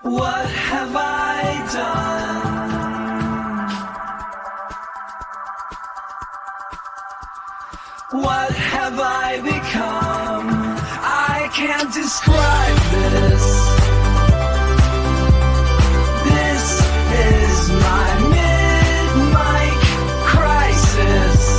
What have I done? What have I become? I can't describe this. This is my mid-mic crisis.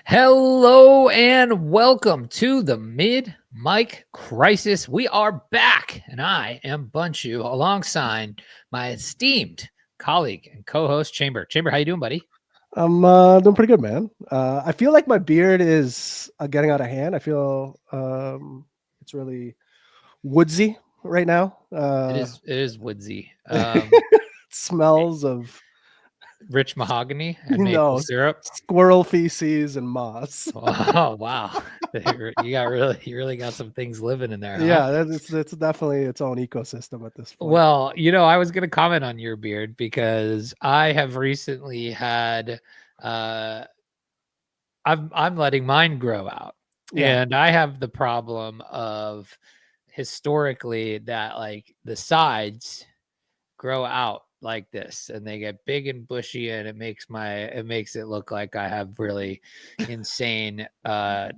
Hello and welcome to the Mid-Mic Crisis. We are back, and I am Bunchu alongside my esteemed colleague and co-host Chamber. Chamber, how you doing, buddy? I'm doing pretty good, man. I feel like my beard is getting out of hand. I feel it's really woodsy right now. It is woodsy. It smells of Rich mahogany and maple syrup. Squirrel feces and moss. Oh wow, you really got some things living in there. Huh? Yeah, it's definitely its own ecosystem at this point. Well, I was going to comment on your beard because I have recently had I'm letting mine grow out. Yeah. And I have the problem of historically that like the sides grow out like this and they get big and bushy, and it makes it look like I have really insane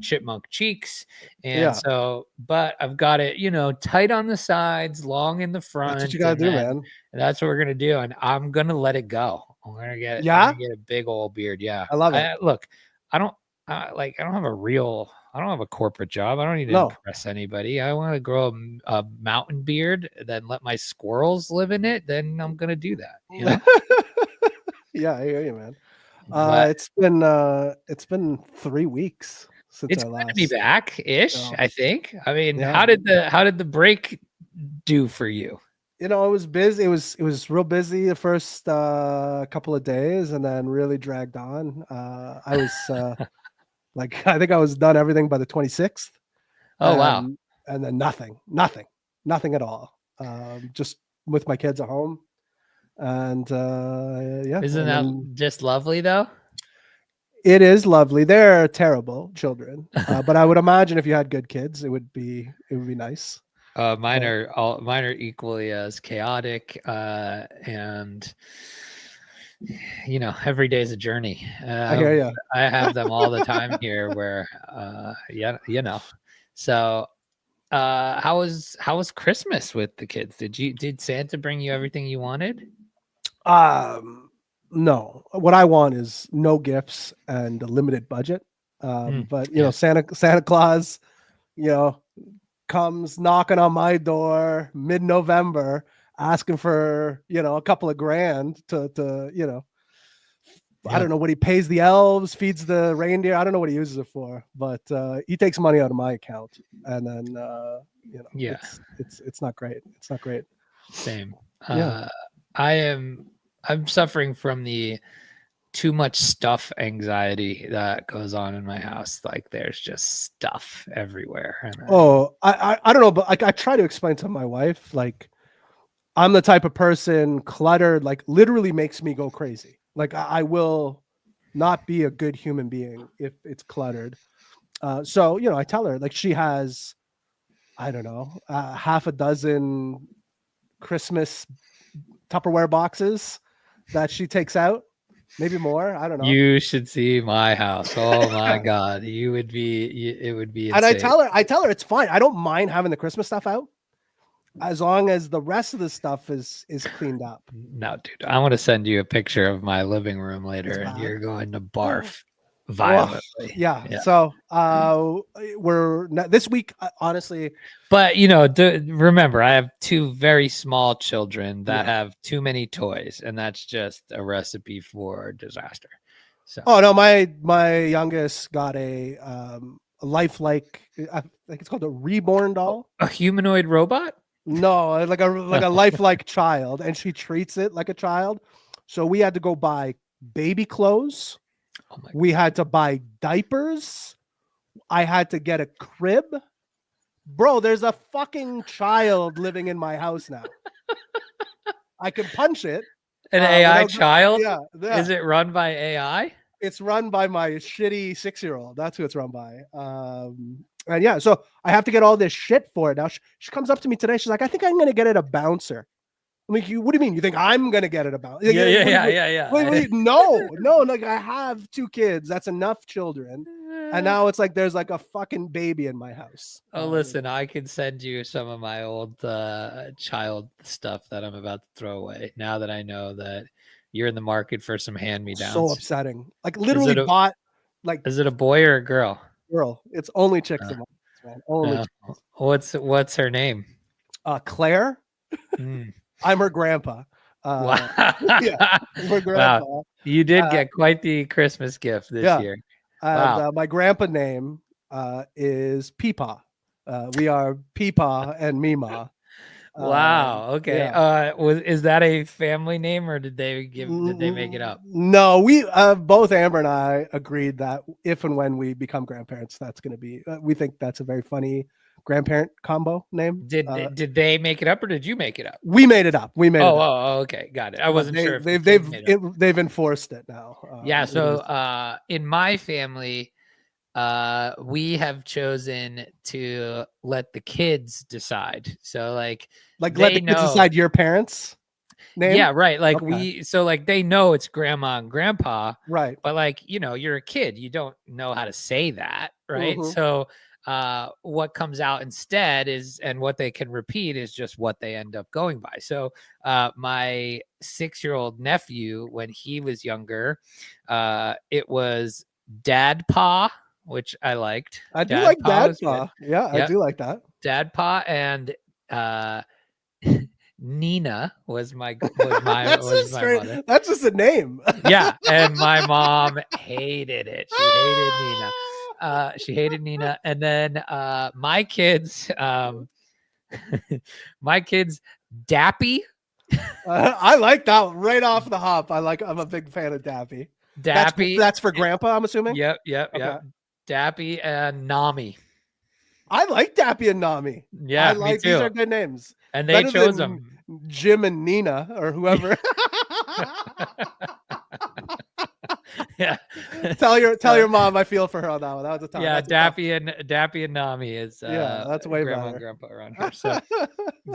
chipmunk cheeks. And so, but I've got it, tight on the sides, long in the front. That's what you gotta do, man. And that's what we're gonna do. And I'm gonna let it go. I'm gonna get a big old beard. Yeah, I love it. Look, I don't have a corporate job. I don't need to impress anybody. I want to grow a mountain beard, then let my squirrels live in it. Then I'm going to do that. Yeah, I hear you, man. It's been 3 weeks since I last. It's going to be back-ish, I think. I mean, how did the break do for you? It was busy. It was real busy the first couple of days, and then really dragged on. I was I think I was done everything by the 26th. Oh, wow. And then nothing at all. Just with my kids at home. And Isn't that just lovely though? It is lovely. They're terrible children. But I would imagine if you had good kids, it would be nice. Mine are equally as chaotic, and every day is a journey. I hear you. I have them all the time here where, so, how was Christmas with the kids? Did Santa bring you everything you wanted? No, what I want is no gifts and a limited budget. But Santa Claus, comes knocking on my door mid-November asking for a couple of grand to I don't know what he pays the elves, feeds the reindeer. I don't know what he uses it for, but he takes money out of my account, and then it's not great. It's not great. Same. I'm suffering from the too much stuff anxiety that goes on in my house. Like there's just stuff everywhere. I don't know, but I try to explain to my wife, like, I'm the type of person cluttered, like literally makes me go crazy. Like I will not be a good human being if it's cluttered. So, I tell her, like, she has, I don't know, half a dozen Christmas Tupperware boxes that she takes out, maybe more. I don't know. You should see my house. Oh my God. It would be insane. And I tell her it's fine. I don't mind having the Christmas stuff out, as long as the rest of the stuff is cleaned up. No, dude, I want to send you a picture of my living room later, and you're going to barf violently. Yeah. So we're not, this week, honestly. But remember, I have two very small children that have too mmany toys, and that's just a recipe for disaster. So. Oh no, my youngest got a lifelike. I think it's called a reborn doll. A humanoid robot. No, like a lifelike child, and she treats it like a child. So we had to go buy baby clothes. Oh my God. We had to buy diapers. I had to get a crib. Bro, there's a fucking child living in my house now. I can punch it. An AI without child? yeah, yeah. Is it run by AI? It's run by my shitty 6-year-old. That's who it's run by. And yeah, so I have to get all this shit for it. Now she comes up to me today. She's like, I think I'm gonna get it a bouncer. I'm like, what do you mean? You think I'm gonna get it a bouncer? Yeah. No, like I have 2 kids. That's enough children. And now it's like there's like a fucking baby in my house. Oh, listen, I can send you some of my old child stuff that I'm about to throw away now that I know that you're in the market for some hand-me-downs. So upsetting. Like literally bought like. Is it a boy or a girl? Girl. It's only chicks in my house, man. Only chicks. What's her name? Claire. I'm her grandpa. Yeah, her grandpa. Wow. You did get quite the Christmas gift this year. And my grandpa name is Peepaw. We are Peepaw and Mima. Wow. Okay. Yeah. Is that a family name or did they make it up? No, we both Amber and I agreed that if and when we become grandparents, that's going to be. We think that's a very funny grandparent combo name. Did they make it up or did you make it up? We made it up. Oh, okay, got it. I wasn't sure. They've enforced it now. Yeah. So in my family, we have chosen to let the kids decide. So like let the kids decide your parents' name. Yeah, right. Like they know it's grandma and grandpa, right? But like you're a kid, you don't know how to say that, right? So what comes out instead is, and what they can repeat is just what they end up going by. So my 6-year-old nephew, when he was younger, it was Dad Pa, which I liked. I do like Dad Pa. Yeah, I do like that. Dad Pa, and Nina was my mother. That's just a name. Yeah, and my mom hated it. She hated Nina. She hated Nina, and then my kids, Dappy. I like that right off the hop. I'm a big fan of Dappy. Dappy. That's for Grandpa, I'm assuming. Yep. Dappy and Nami. I like Dappy and Nami. Yeah, me too. These are good names. And they chose them. Jim and Nina or whoever. Yeah. Tell your mom I feel for her on that one. That was a tough. Yeah, Dappy and Nami is that's way grandma better. and grandpa around here. So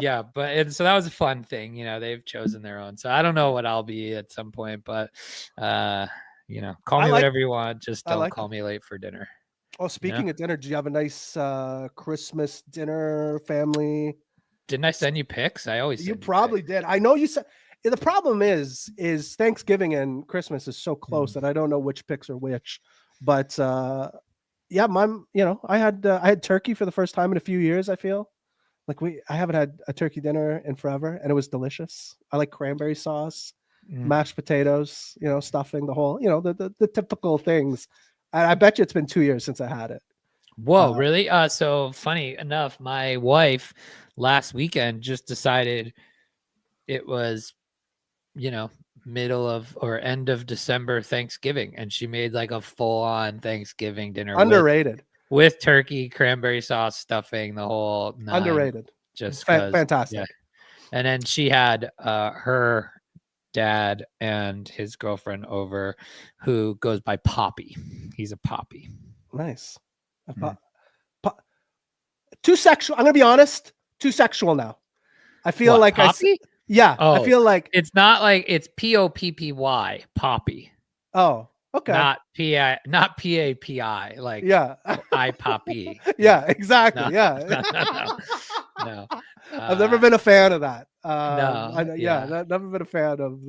yeah, so that was a fun thing. They've chosen their own. So I don't know what I'll be at some point, but call me whatever you want. Just don't call me late for dinner. Oh, speaking of dinner, do you have a nice Christmas dinner family? Didn't I send you pics? I always. You probably did. I know you said. The problem is Thanksgiving and Christmas is so close that I don't know which pics are which. But yeah, I had turkey for the first time in a few years. I feel like I haven't had a turkey dinner in forever, and it was delicious. I like cranberry sauce, mashed potatoes, stuffing, the whole, the typical things. And I bet you it's been 2 years since I had it. Whoa, really? So funny enough, my wife last weekend just decided it was, middle of or end of December Thanksgiving, and she made like a full-on Thanksgiving dinner. Underrated. With turkey, cranberry sauce, stuffing, the whole nine. Underrated. Just fantastic. Yeah. And then she had her dad and his girlfriend over, who goes by Poppy. He's a Poppy. Nice. Too sexual. I'm gonna be honest. Too sexual now. I feel like Poppy? I feel like it's not like it's Poppy, Poppy. Oh, okay. Not PAPI, like I Poppy. Yeah, exactly. No. Yeah. No. I've never been a fan of that. No. Never been a fan of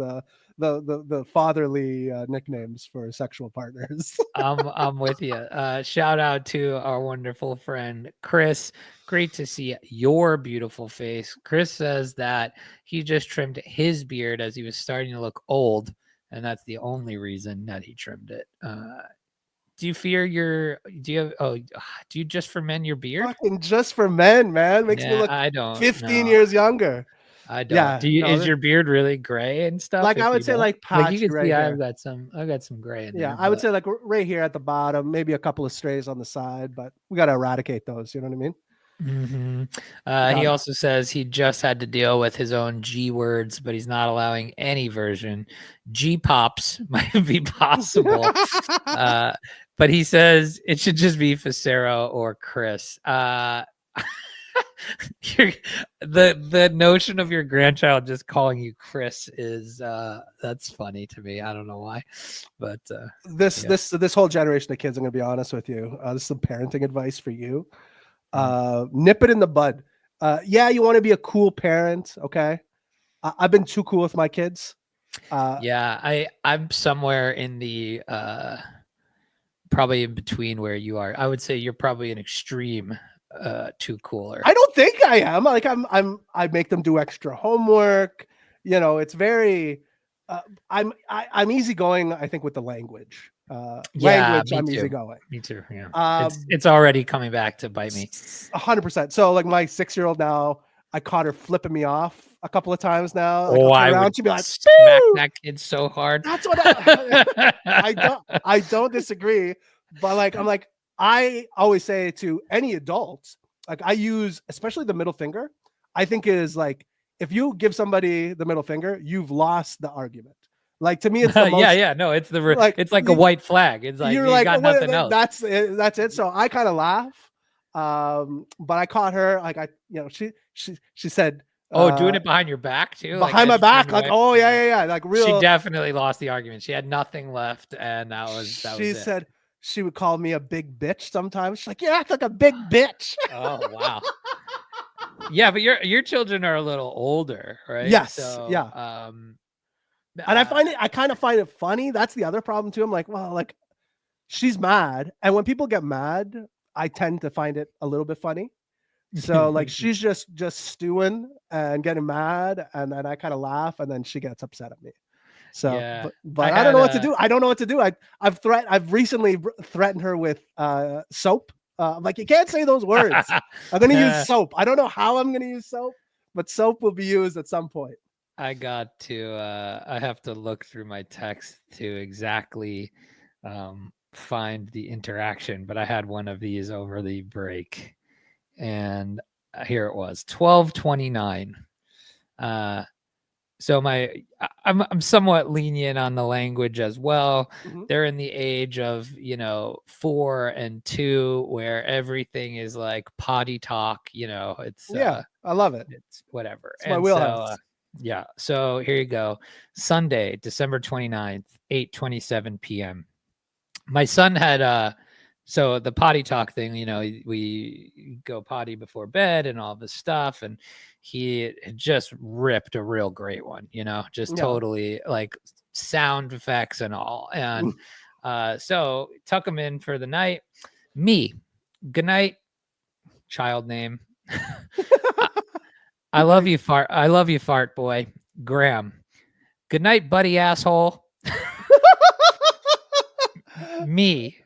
the fatherly nicknames for sexual partners. I'm with you. Shout out to our wonderful friend Chris. Great to see your beautiful face. Chris says that he just trimmed his beard as he was starting to look old, and that's the only reason that he trimmed it. Do you just for men your beard? Fucking just for men, man. Makes me look 15 years younger. I don't. Yeah, is your beard really gray and stuff? Like I would say, like patched. You can right see here. I've got some gray in there. Yeah, I would say like right here at the bottom, maybe a couple of strays on the side, but we got to eradicate those. You know what I mean? hmm Got He it. also says he just had to deal with his own G words, but he's not allowing any version. G pops might be possible, but he says it should just be Facero or Chris. The notion of your grandchild just calling you Chris is that's funny to me. I don't know why, but This whole generation of kids, I'm gonna be honest with you. This is some parenting advice for you. Mm. Nip it in the bud. Yeah, you want to be a cool parent, okay? I've been too cool with my kids. I'm somewhere in the probably in between where you are. I would say you're probably an extreme too cooler. I don't think I am. Like I make them do extra homework. You know, it's very I'm easygoing, I think, with the language. Language, Me I'm too. easygoing. Me too. Yeah. It's already coming back to bite me. 100%. So like my 6-year-old now, I caught her flipping me off a couple of times now. Like, Oh, I'll turn I around, would she'd be like, smack "Woo!" that kid so hard. That's what I don't disagree, but like I'm like I always say to any adult, like I use especially the middle finger. I think is like if you give somebody the middle finger, you've lost the argument. Like to me, it's the most No, it's like it's like a white flag. It's like you're you like got nothing else. That's it. That's it. So I kind of laugh, but I caught her like she said. Oh, doing it behind your back too, like Behind as my you back, turned like away? yeah, like She real. definitely lost the argument. She had nothing left, and that was She it. said she would call me a big bitch sometimes. She's like, you act like a big bitch. Oh wow. Yeah, but your children are a little older, right? Yes, So, yeah. And I kind of find it funny. That's the other problem too. I'm like, well, like she's mad, and when people get mad, I tend to find it a little bit funny. So like she's just stewing and getting mad, and then I kind of laugh, and then she gets upset at me. So, yeah, but I don't know what to do. I don't know what to do. I've recently threatened her with soap. I'm like, you can't say those words. I'm gonna use soap. I don't know how I'm gonna use soap, but soap will be used at some point. I got to I have to look through my text to exactly find the interaction, but I had one of these over the break, and here it was 12:29. So I'm somewhat lenient on the language as well. Mm-hmm. They're in the age of 4 and 2 where everything is like potty talk. It's I love it. It's whatever. It's my wheelhouse. So so here you go. Sunday, December 29th, 8:27 p.m. My son had so the potty talk thing, we go potty before bed and all this stuff, and he had just ripped a real great one, just totally like sound effects and all. And so tuck him in for the night. Me, good night, child name. I love you, fart boy. Graham. Good night, buddy, asshole. Me.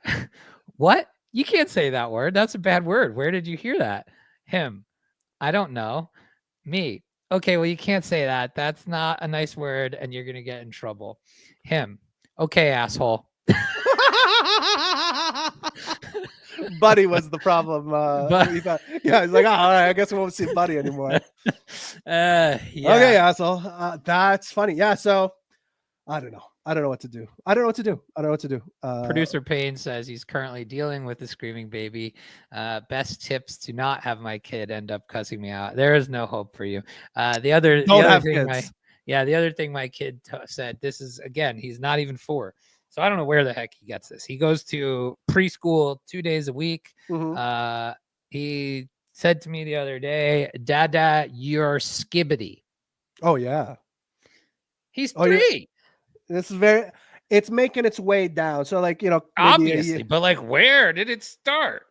What? You can't say that word. That's a bad word. Where did you hear that? Him. I don't know. Me. Okay, well, you can't say that. That's not a nice word, and you're going to get in trouble. Him. Okay, asshole. Buddy was the problem. He's like, oh, all right, I guess we won't see Buddy anymore. Yeah. Okay, asshole. That's funny. Yeah, so I don't know. I don't know what to do. Producer Payne says he's currently dealing with the screaming baby. Best tips to not have my kid end up cussing me out. There is no hope for you. The other thing my kid said, this is, again, he's not even 4. So I don't know where the heck he gets this. He goes to preschool 2 days a week. Mm-hmm. He said to me the other day, Dada, you're skibbity. Oh, yeah. He's 3. This is it's making its way down. So like, obviously, but like, where did it start?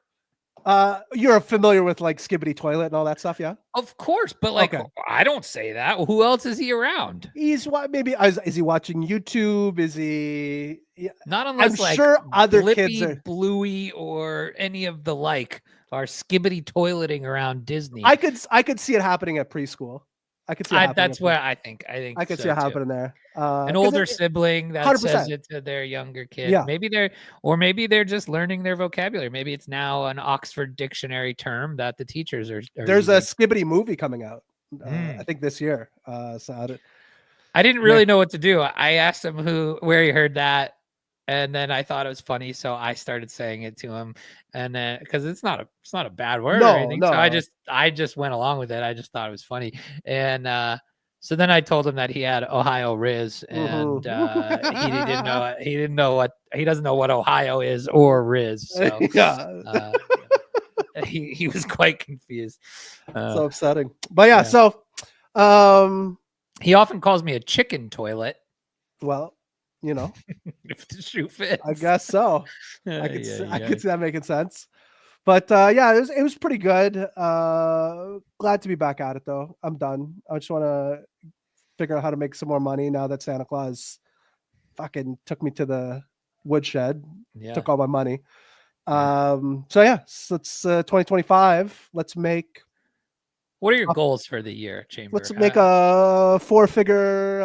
You're familiar with like Skibbity Toilet and all that stuff, yeah? Of course, but like, okay. I don't say that. Who else is he around? He's maybe is he watching YouTube? Is he? Not unless I'm sure other Blippi, kids are Bluey or any of the like are Skibbity toileting around Disney. I could see it happening at preschool. I could see it happening. That's where I think I could so see it too. happening there. An 'Cause older sibling that 100%. says it to their younger kid. Yeah. Maybe they're just learning their vocabulary. Maybe it's now an Oxford Dictionary term that the teachers are There's using. a Skibbity movie coming out, I think this year. So I didn't really know what to do. I asked him where he heard that, and then I thought it was funny, so I started saying it to him, and then because it's not a bad word or anything, so I just went along with it. I just thought it was funny, and so then I told him that he had Ohio Riz, and he doesn't know what Ohio is or Riz, so yeah. he was quite confused. So upsetting, but yeah. So he often calls me a chicken toilet. Well, If the shoe fits, I guess so. I could see that making sense. But yeah, it was pretty good. Glad to be back at it though. I'm done. I just want to figure out how to make some more money now that Santa Claus fucking took me to the woodshed, took all my money. So yeah, so it's 2025. Let's make. What are your goals for the year, Chamber? Let's make a four-figure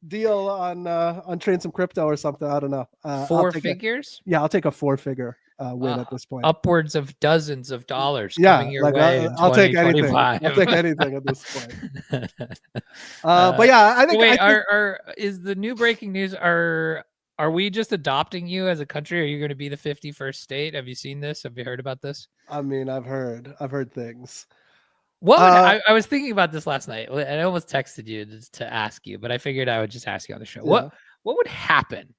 deal on trading some crypto or something. I don't know. Four figures? I'll take a four-figure win at this point. Upwards of dozens of dollars coming your way. I'll take anything. I'll take anything at this point. But yeah, I think. Wait, is the new breaking news? Are we just adopting you as a country? Are you going to be the 51st state? Have you seen this? Have you heard about this? I mean, I've heard things. What would, I was thinking about this last night. I almost texted you to ask you, but I figured I would just ask you on the show. Yeah. What would happen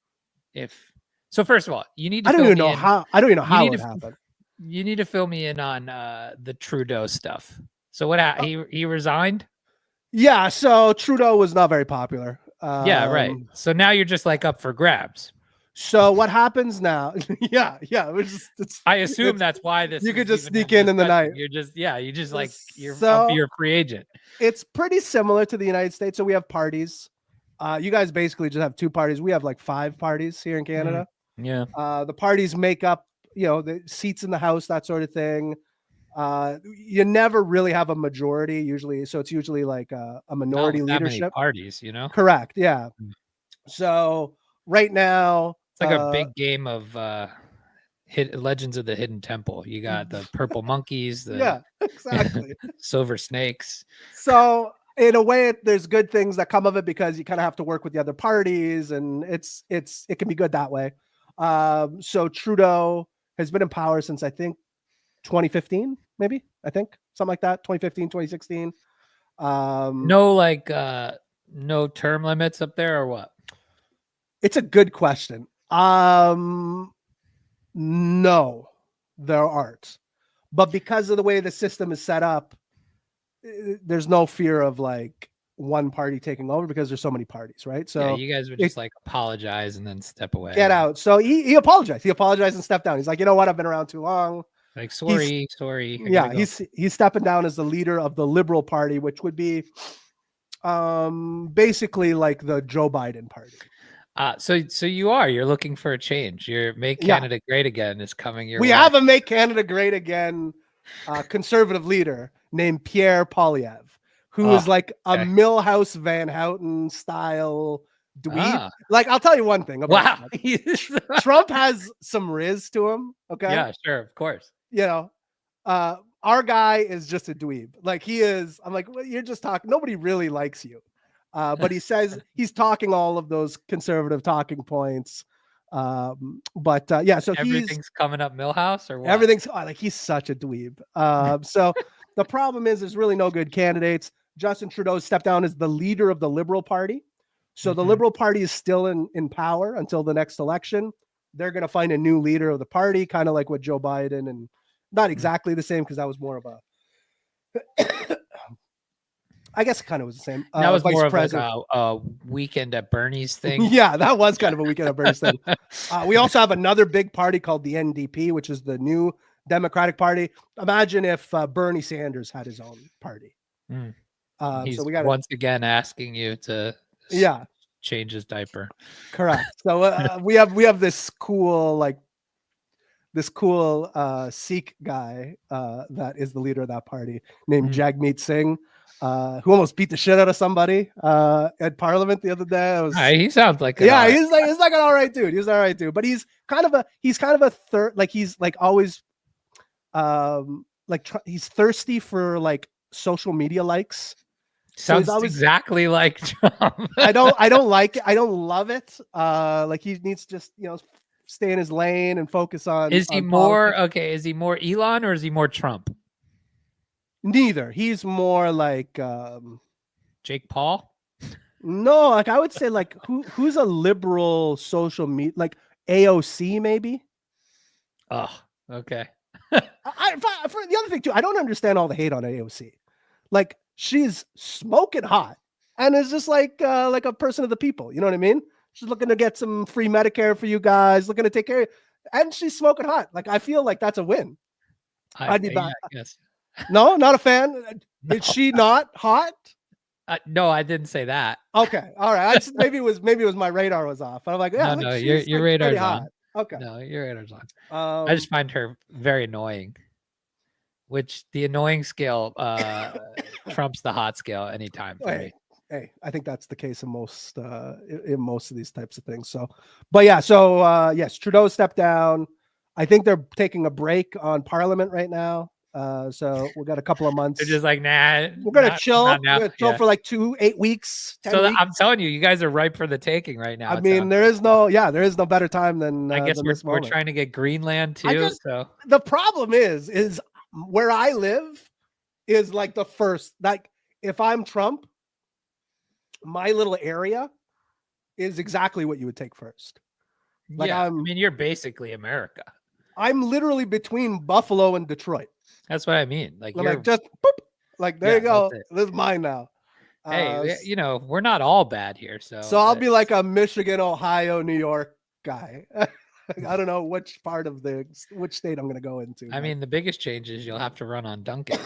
if? So first of all, you need to. I don't even know how it would happen. You need to fill me in on the Trudeau stuff. So what? He resigned. Yeah. So Trudeau was not very popular. Yeah, right. So now you're just like up for grabs. So what happens now? yeah. I assume that's why this. You could just sneak in the night. You're you're a free agent. It's pretty similar to the United States. So we have parties. You guys basically just have two parties. We have like 5 parties here in Canada. Yeah. The parties make up, the seats in the house, that sort of thing. You never really have a majority usually. So it's usually like a minority leadership. Parties, Correct. Yeah. So right now, it's like a big game of Legends of the Hidden Temple. You got the purple monkeys, exactly. silver snakes. So in a way, there's good things that come of it because you kind of have to work with the other parties, and it can be good that way. So Trudeau has been in power since I think 2015, maybe, something like that. 2015, 2016. No term limits up there or what? It's a good question. No, there aren't. But because of the way the system is set up, there's no fear of like one party taking over because there's so many parties, right? So yeah, you guys would just apologize and then step away. Get out. So he apologized. He apologized and stepped down. He's like, you know what? I've been around too long. Like, sorry. Yeah, he's stepping down as the leader of the Liberal Party, which would be basically like the Joe Biden party. So you're looking for a change. Your Make Canada Great Again is coming your way. We have a Make Canada Great Again conservative leader named Pierre Poilievre, who is like a Milhouse Van Houten style dweeb. Like, I'll tell you one thing about Trump has some riz to him. Okay. Yeah, sure. Of course. Our guy is just a dweeb. Like he is. I'm like, well, you're just talking. Nobody really likes you. But he says he's talking all of those conservative talking points. So everything's coming up Milhouse or what? Everything's like he's such a dweeb. So the problem is there's really no good candidates. Justin Trudeau stepped down as the leader of the Liberal Party. So the Liberal Party is still in power until the next election. They're going to find a new leader of the party, kind of like what Joe Biden, and not exactly the same because that was more of a I guess it kind of was the same. That was more of like a weekend at Bernie's thing. Yeah, that was kind of a weekend at Bernie's thing. We also have another big party called the NDP, which is the New Democratic Party. Imagine if Bernie Sanders had his own party. He's so we got once again asking you to change his diaper. Correct. So we have this cool Sikh guy that is the leader of that party named Jagmeet Singh. who almost beat the shit out of somebody at Parliament the other day. He sounds like he's like an all right dude. He's all right dude, but he's kind of a third, like he's like always he's thirsty for like social media likes. Sounds exactly like Trump. I don't like it. I don't love it. Like he needs to just, stay in his lane and focus on. Is he more politics. Okay? Is he more Elon or is he more Trump? Neither. He's more like Jake Paul. No, like I would say like who's a liberal social media, like AOC maybe. Oh, okay. For the other thing too, I don't understand all the hate on AOC. Like she's smoking hot and is just like a person of the people. You know what I mean? She's looking to get some free Medicare for you guys, looking to take care of you, and she's smoking hot. Like I feel like that's a win. I guess. No, not a fan. No. Is she not hot? No, I didn't say that. Okay, all right. Maybe it was my radar was off. I'm like, yeah, no, your radar's on. Okay, no, your radar's on. I just find her very annoying. Which the annoying scale trumps the hot scale anytime for me. Hey, I think that's the case in most of these types of things. So, but yeah, so yes, Trudeau stepped down. I think they're taking a break on Parliament right now. So we got a couple of months. They're just like, nah, we're gonna chill. We're gonna chill for like 8 weeks. 10 weeks. I'm telling you, you guys are ripe for the taking right now. I mean, there is no better time than. I guess than we're trying to get Greenland too. So the problem is where I live is like the first. Like if I'm Trump, my little area is exactly what you would take first. Like I mean, you're basically America. I'm literally between Buffalo and Detroit. That's what I mean. Like you're like just boop, like there you go. This is mine now. Hey, we're not all bad here. So I'll be like a Michigan, Ohio, New York guy. I don't know which state I'm gonna go into. I mean, the biggest change is you'll have to run on Dunkin'.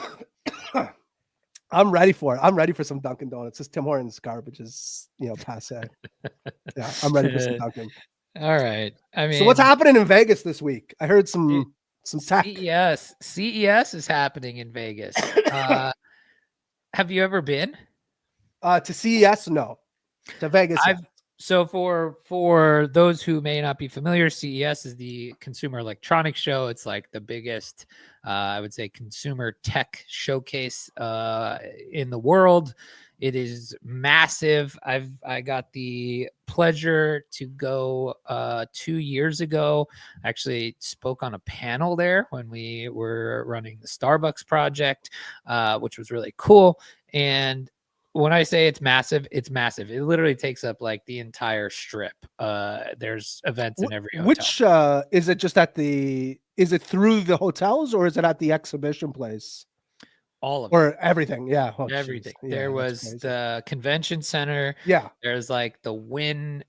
I'm ready for it. I'm ready for some Dunkin' Donuts. This Tim Hortons garbage is, passe. Yeah, I'm ready for some Dunkin'. All right. I mean, so what's happening in Vegas this week? I heard some tech. CES is happening in Vegas. Have you ever been to CES? No, to Vegas. So for those who may not be familiar, CES is the Consumer Electronics Show. It's like the biggest, I would say, consumer tech showcase in the world. It is massive. I got the pleasure to go 2 years ago. I actually spoke on a panel there when we were running the Starbucks project, which was really cool. And when I say it's massive, it's massive. It literally takes up like the entire strip. There's events in every hotel. Which is it just is it through the hotels or is it at the exhibition place? All of or everything. Yeah. Oh, everything. Yeah, there was the convention center. Yeah. There's like the Wynn,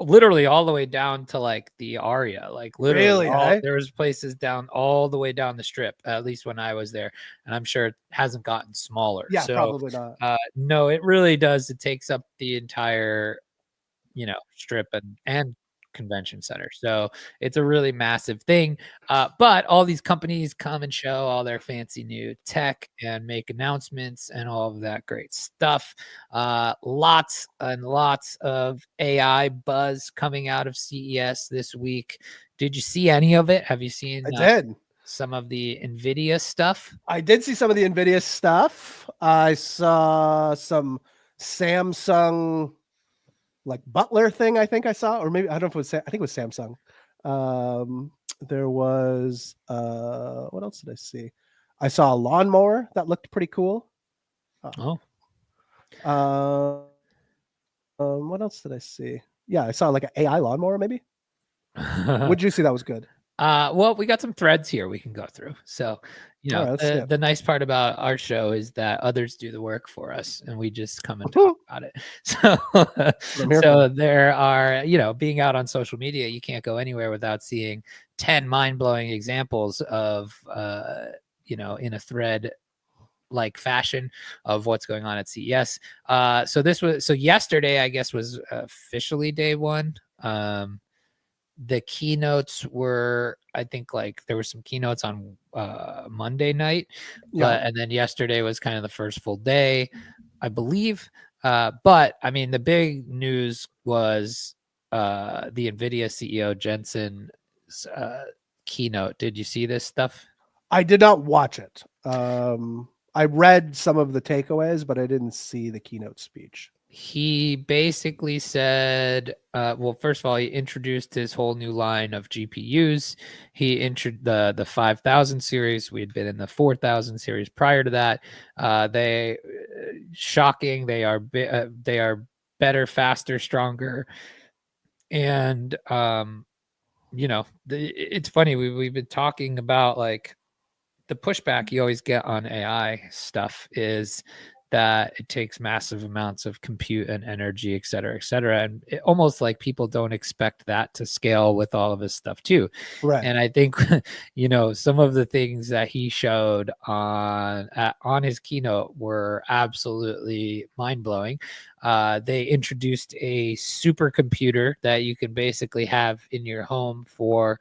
literally all the way down to like the Aria, like literally there was places down all the way down the strip, at least when I was there. And I'm sure it hasn't gotten smaller. Yeah, so, probably not. No, it really does. It takes up the entire, strip and convention center. So it's a really massive thing. But all these companies come and show all their fancy new tech and make announcements and all of that great stuff. Lots and lots of AI buzz coming out of CES this week. Did you see any of it? Have you seen? I did. Some of the Nvidia stuff. I did see some of the Nvidia stuff. I saw some Samsung like Butler thing, I think I saw, or maybe I don't know if it was, I think it was Samsung. There was what else did I see? I saw a lawnmower that looked pretty cool. What else did I see? Yeah, I saw like an AI lawnmower, maybe. What did you see that was good? Well, we got some threads here we can go through. So, the nice part about our show is that others do the work for us and we just come and talk about it. So there are, being out on social media, you can't go anywhere without seeing 10 mind-blowing examples of, in a thread like fashion of what's going on at CES. So yesterday, I guess, was officially day one. the keynotes were, I think, like there were some keynotes on Monday night, but and then yesterday was kind of the first full day, I believe. But I mean, the big news was the Nvidia CEO Jensen's keynote. Did you see this stuff? I did not watch it. I read some of the takeaways, but I didn't see the keynote speech. He basically said, well, first of all, he introduced his whole new line of GPUs. He introduced the 5000 series. We had been in the 4000 series prior to that. They shocking. They are better, faster, stronger, and you know, it's funny. We've been talking about like the pushback you always get on AI stuff is that it takes massive amounts of compute and energy, et cetera, et cetera. And it, almost like people don't expect that to scale with all of this stuff too. Right. And I think, you know, some of the things that he showed on his keynote were absolutely mind-blowing. They introduced a supercomputer that you can basically have in your home for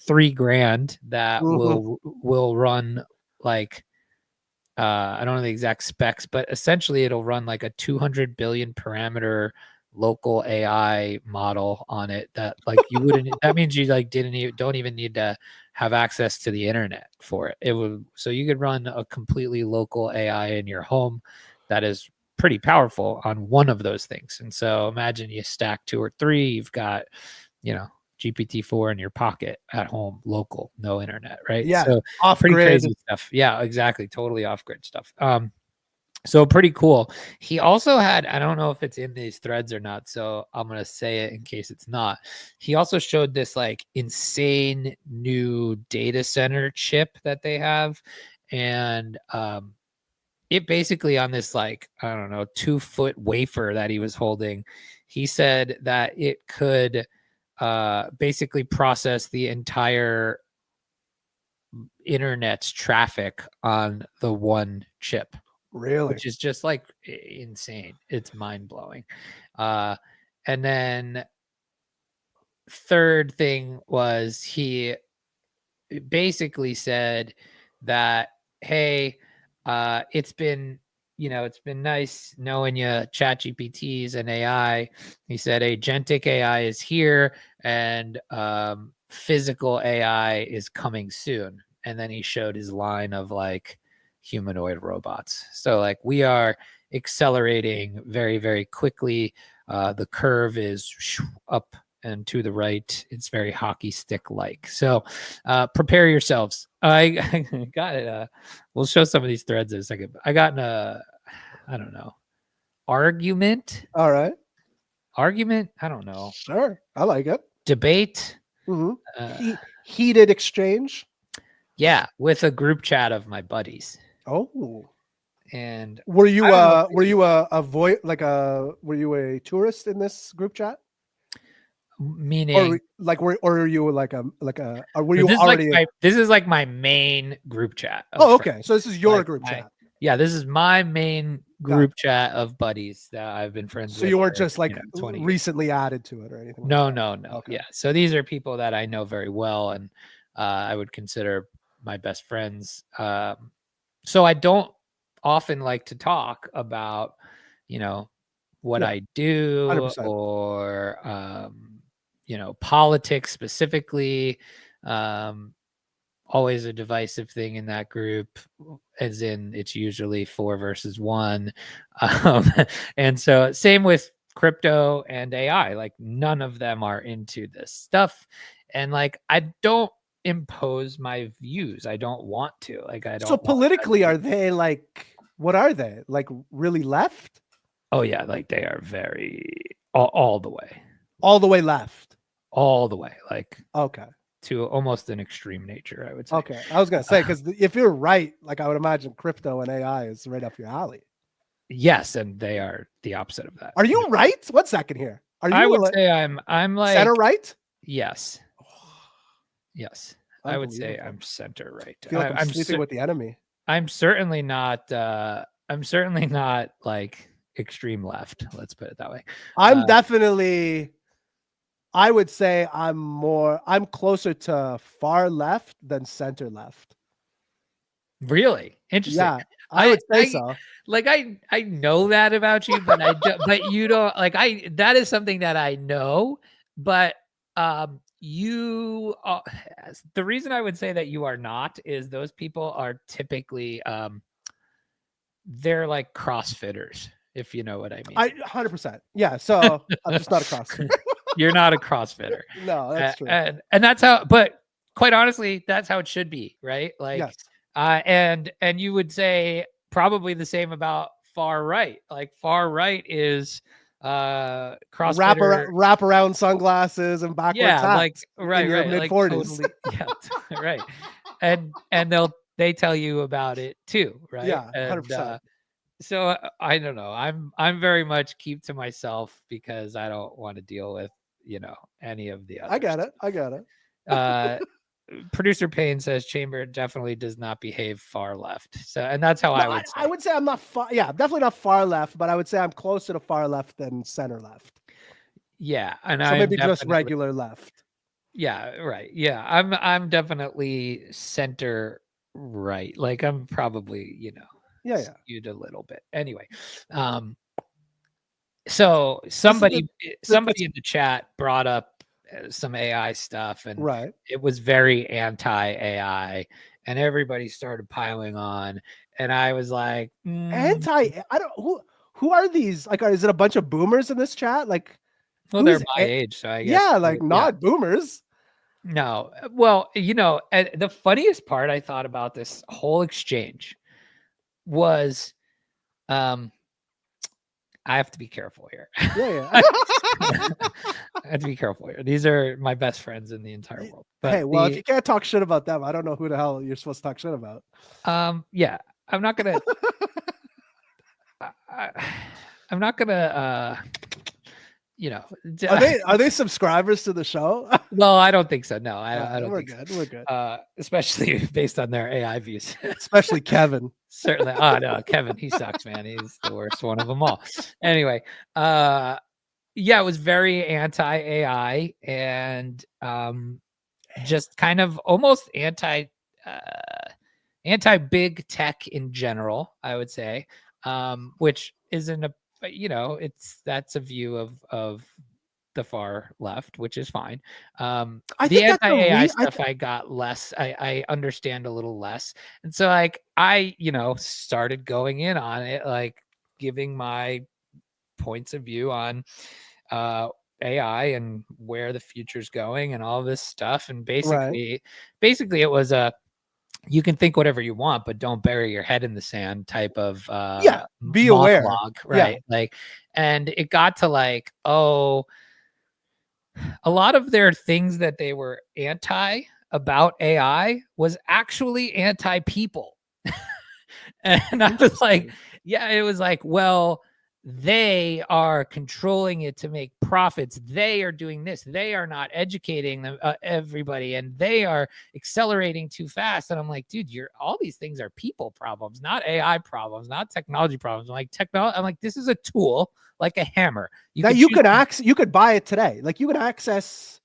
$3,000 that will run like I don't know the exact specs, but essentially it'll run like a 200 billion parameter local AI model on it that like you wouldn't that means you like don't even need to have access to the internet for it. It would, so you could run a completely local AI in your home that is pretty powerful on one of those things. And so imagine you stack 2 or 3, you've got, you know, GPT-4 in your pocket at home, local, no internet, right? Yeah, so off pretty grid crazy stuff. Yeah, exactly, totally off grid stuff. So pretty cool. He also had, I don't know if it's in these threads or not, so I'm gonna say it in case it's not. He also showed this like insane new data center chip that they have, and it basically on this like, I don't know, 2-foot wafer that he was holding, he said that it could basically process the entire internet's traffic on the one chip. Really? Which is just like insane. It's mind-blowing. And then third thing was he basically said that, hey, it's been, you know, it's been nice knowing you chat GPTs and AI. He said agentic AI is here and physical AI is coming soon. And then he showed his line of like humanoid robots. So like we are accelerating very, very quickly. The curve is up and to the right. It's very hockey stick like. So prepare yourselves. I got it. We'll show some of these threads in a second. I got in a, I don't know, argument. All right. Argument? I don't know. Sure. I like it. Debate. Heated exchange. Yeah, with a group chat of my buddies. Oh. And were you a voice like were you a tourist in this group chat? Meaning, or are you like a or were you this already? Is like this is like my main group chat. Oh, okay. So this is your like group chat. Yeah, this is my main group chat of buddies that I've been friends with. So you weren't just like recently added to it or anything? No, like no. Okay. Yeah. So these are people that I know very well and I would consider my best friends. So I don't often like to talk about, you know, what I do 100%. or you know, politics specifically. Always a divisive thing in that group, as in it's usually 4 versus 1. And so same with crypto and AI, like none of them are into this stuff. And like, I don't impose my views. I don't want to, like, I don't. So politically, are they like, what are they like really left? Oh yeah. Like they are very all the way. All the way left. All the way. Like, okay. To almost an extreme nature, I would say. Okay. I was going to say, because if you're right, like I would imagine crypto and AI is right up your alley. Yes. And they are the opposite of that. Are you right? 1 second here. Are you? I would say I'm like center right. Yes. Yes. I would say I'm center right. I feel like I'm sleeping with the enemy. I'm certainly not like extreme left. Let's put it that way. I'm definitely I would say I'm closer to far left than center left. Really interesting. Yeah, I would say so. Like I know that about you, but but you don't like that is something that I know, but you the reason I would say that you are not is those people are typically they're like CrossFitters, if you know what I mean. 100%. Yeah, so I'm just not a CrossFitter. You're not a CrossFitter. No, that's true. And that's how, but quite honestly, that's how it should be, right? Like, Yes. And you would say probably the same about far right. Like far right is CrossFitter. Wrap around sunglasses and backwards hats. Like right, in your right, mid-40s. like totally, yeah, right. And they tell you about it too, right? Yeah, and, 100%. So I don't know. I'm very much keep to myself because I don't want to deal with any of the others. I got it. Producer Payne says Chamber definitely does not behave far left. So, and that's how I would say. I would say I'm not far. Yeah, definitely not far left, but I would say I'm closer to far left than center left. Yeah, and so maybe just regular left. Yeah, right. Yeah, I'm definitely center right. Like I'm probably skewed a little bit. Anyway, so somebody in the chat brought up some AI stuff, and it was very anti-AI, and everybody started piling on, and I was like, I don't who are these? Like, is it a bunch of boomers in this chat? Like, well, they're my age, so I guess not boomers. No, well, the funniest part I thought about this whole exchange was, I have to be careful here. Yeah. I have to be careful here. These are my best friends in the entire world. But hey, well, if you can't talk shit about them, I don't know who the hell you're supposed to talk shit about. Yeah, I'm not gonna. I'm not gonna. Are they subscribers to the show? No, I don't think so. No, I don't. We're good. We're good. Especially based on their AI views. Especially Kevin. Certainly. Oh no, Kevin, he sucks, man. He's the worst one of them all. Anyway, yeah, it was very anti-AI and just kind of almost anti big tech in general, I would say, which isn't that's a view of the far left, which is fine. The anti-AI stuff I got less, I understand a little less. And so like I, started going in on it, like giving my points of view on AI and where the future's going and all this stuff. And basically it was you can think whatever you want, but don't bury your head in the sand type of be aware, right? Yeah. Like, and it got to like, a lot of their things that they were anti about AI was actually anti-people. And I was like, yeah, it was like, well, they are controlling it to make profits. They are doing this. They are not educating them, everybody, and they are accelerating too fast. And I'm like, dude, all these things are people problems, not AI problems, not technology problems. I'm like, this is a tool like a hammer. You could buy it today. Like you could access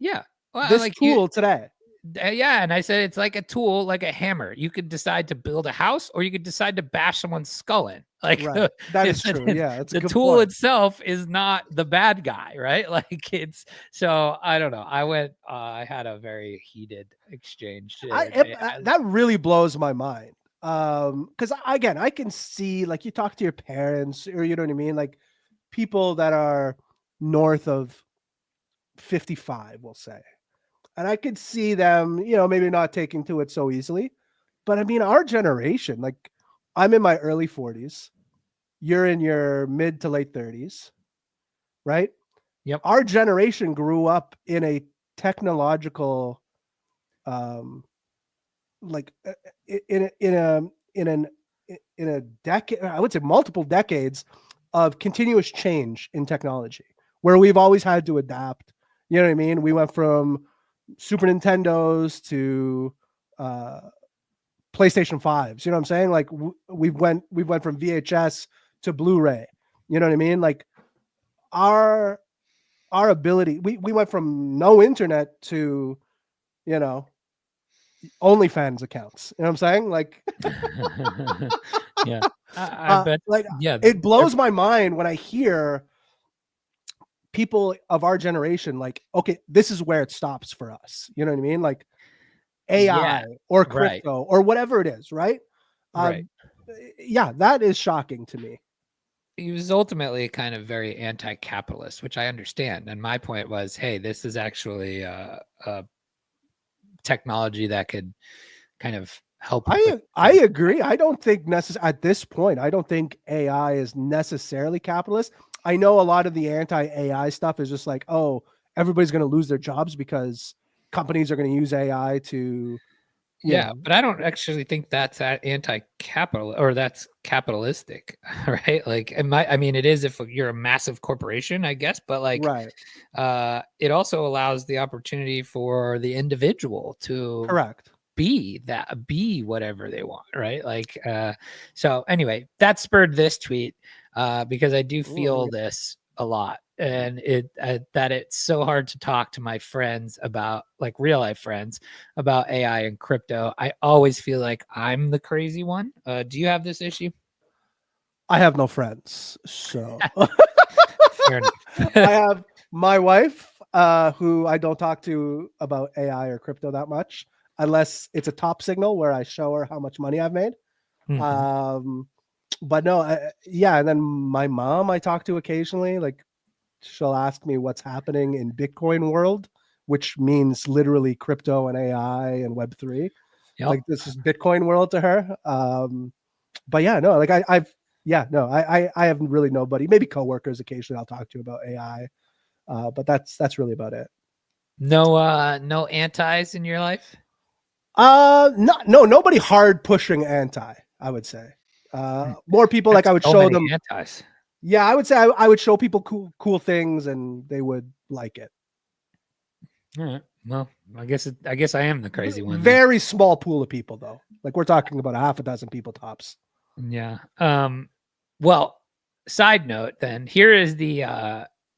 this tool today. Yeah, and I said it's like a tool, like a hammer. You could decide to build a house, or you could decide to bash someone's skull in. Like that is true. Yeah, the tool itself is not the bad guy, right? Like so I don't know. I had a very heated exchange. That really blows my mind. Because again, I can see like you talk to your parents, or you know what I mean, like people that are north of 55, we'll say. And I could see them, maybe not taking to it so easily. But I mean, our generation, like I'm in my early 40s. You're in your mid to late 30s, right? Yep. Our generation grew up in a technological, like in a decade, I would say multiple decades of continuous change in technology, where we've always had to adapt. You know what I mean? We went from Super Nintendos to PlayStation 5s. You know what I'm saying? Like we went from VHS to Blu-ray. You know what I mean? Like our our ability, we went from no internet to, you know, OnlyFans accounts. You know what I'm saying? Like, Yeah, I bet. like Yeah, it blows my mind when I hear people of our generation, like, okay, this is where it stops for us. You know what I mean? Like yeah, AI or right, crypto or whatever it is, right? right. Yeah, that is shocking to me. He was ultimately kind of very anti-capitalist, which I understand. And my point was, hey, this is actually a technology that could kind of help. I agree. I don't think at this point, I don't think AI is necessarily capitalist. I know a lot of the anti-AI stuff is just like, oh, everybody's going to lose their jobs because companies are going to use AI to, Yeah, but I don't actually think that's anti-capital or that's capitalistic, right? Like, I mean, it is if you're a massive corporation, I guess, but like, right. It also allows the opportunity for the individual to Correct. be whatever they want, right? Like, so anyway, that spurred this tweet because I do feel this a lot, and that it's so hard to talk to my friends about, like real life friends, about AI and crypto. I always feel like I'm the crazy one. Do you have this issue? I have no friends, so Fair enough. I have my wife, who I don't talk to about AI or crypto that much, unless it's a top signal where I show her how much money I've made. Mhm. But no, yeah. And then my mom, I talk to occasionally. Like, she'll ask me what's happening in Bitcoin world, which means literally crypto and AI and Web3. Yep. Like, this is Bitcoin world to her. But yeah, no, like I have really nobody. Maybe coworkers occasionally I'll talk to about AI, but that's really about it. No antis in your life? Nobody hard pushing anti, I would say. More people like That's I would so show many them. antis. Yeah, I would say I would show people cool things and they would like it. All right. Well, I guess I am the crazy one. Very small pool of people though. Like, we're talking about a half a dozen people tops. Yeah. Well, side note then, here's the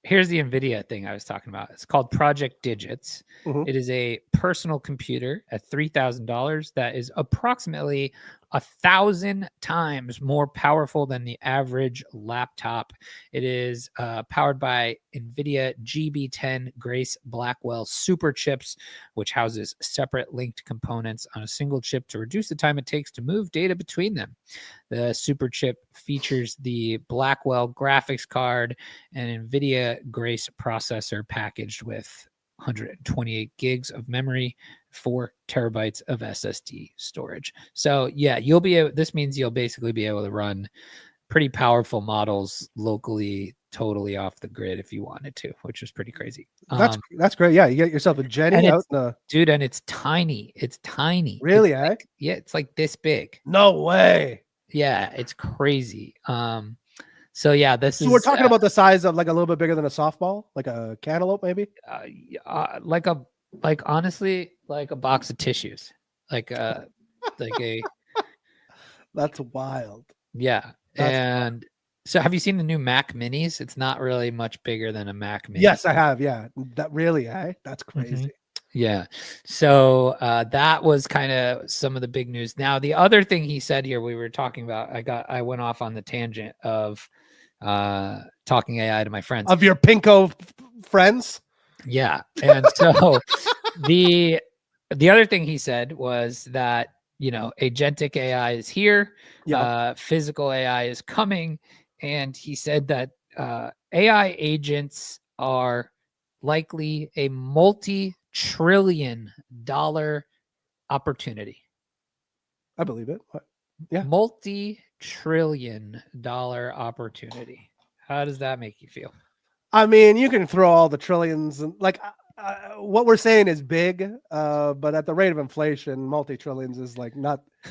Nvidia thing I was talking about. It's called Project Digits. Mhm. It is a personal computer at $3,000 that is approximately 1,000 times more powerful than the average laptop. It is powered by Nvidia GB10 Grace Blackwell super chips, which houses separate linked components on a single chip to reduce the time it takes to move data between them. The super chip features the Blackwell graphics card and Nvidia Grace processor packaged with 128 gigs of memory, 4 terabytes of SSD storage. So yeah, this means you'll basically be able to run pretty powerful models locally, totally off the grid if you wanted to, which is pretty crazy. That's great. Yeah, you get yourself a Jenny out in the Dude, and it's tiny. It's tiny. really, It's like, yeah, it's like this big. No way. Yeah, it's crazy. So yeah, So we're talking about the size of like a little bit bigger than a softball, like a cantaloupe, maybe. Like honestly, like a box of tissues, like a. That's wild. Yeah, and so have you seen the new Mac Minis? It's not really much bigger than a Mac Mini. Yes, I have. Yeah, that really, that's crazy. Mm-hmm. Yeah. So that was kind of some of the big news. Now, the other thing he said here, we were talking about, I went off on the tangent of talking AI to my friends. Of your Pinko friends? Yeah. And so the other thing he said was that, agentic AI is here. Yeah. Physical AI is coming. And he said that AI agents are likely a multi-trillion dollar opportunity. I believe it. Yeah. Multi-trillion dollar opportunity. How does that make you feel? I mean, you can throw all the trillions and like what we're saying is big, but at the rate of inflation, multi-trillions is like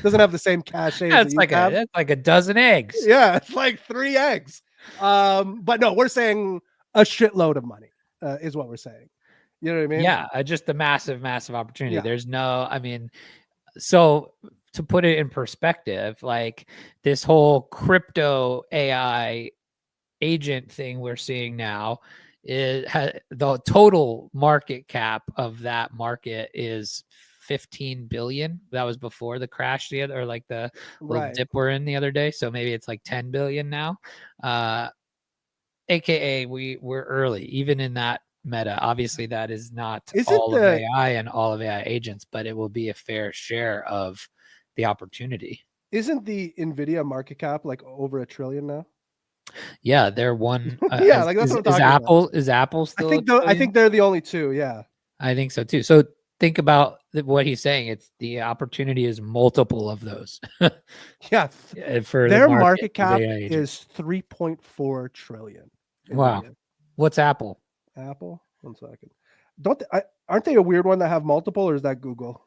doesn't have the same cachet. That's like a dozen eggs. Yeah, it's like 3 eggs. But no, we're saying a shitload of money is what we're saying. You know what I mean? Yeah, just a massive opportunity. Yeah. There's so to put it in perspective, like this whole crypto AI agent thing we're seeing now the total market cap of that market is 15 billion. That was before the crash or like the little Right. dip we're in the other day. So maybe it's like 10 billion now. AKA we're early, even in that meta. Obviously, that is not all of AI and all of AI agents, but it will be a fair share of the opportunity. Isn't the Nvidia market cap like over $1 trillion now? Yeah, they're one. Yeah, like that's what I'm talking about. Is Apple still? I think they're the only two. Yeah, I think so too. So think about what he's saying. It's the opportunity is multiple of those. yeah. For Their the market cap is 3.4 trillion. Wow. Nvidia. What's Apple? Apple. 1 second. Aren't they a weird one that have multiple, or is that Google?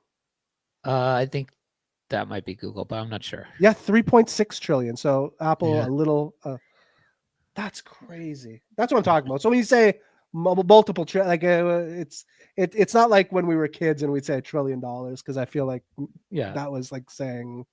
I think that might be Google, but I'm not sure. Yeah, 3.6 trillion. So Apple a little. That's crazy. That's what I'm talking about. So when you say multiple, like it's not like when we were kids and we'd say $1 trillion, because I feel like that was like saying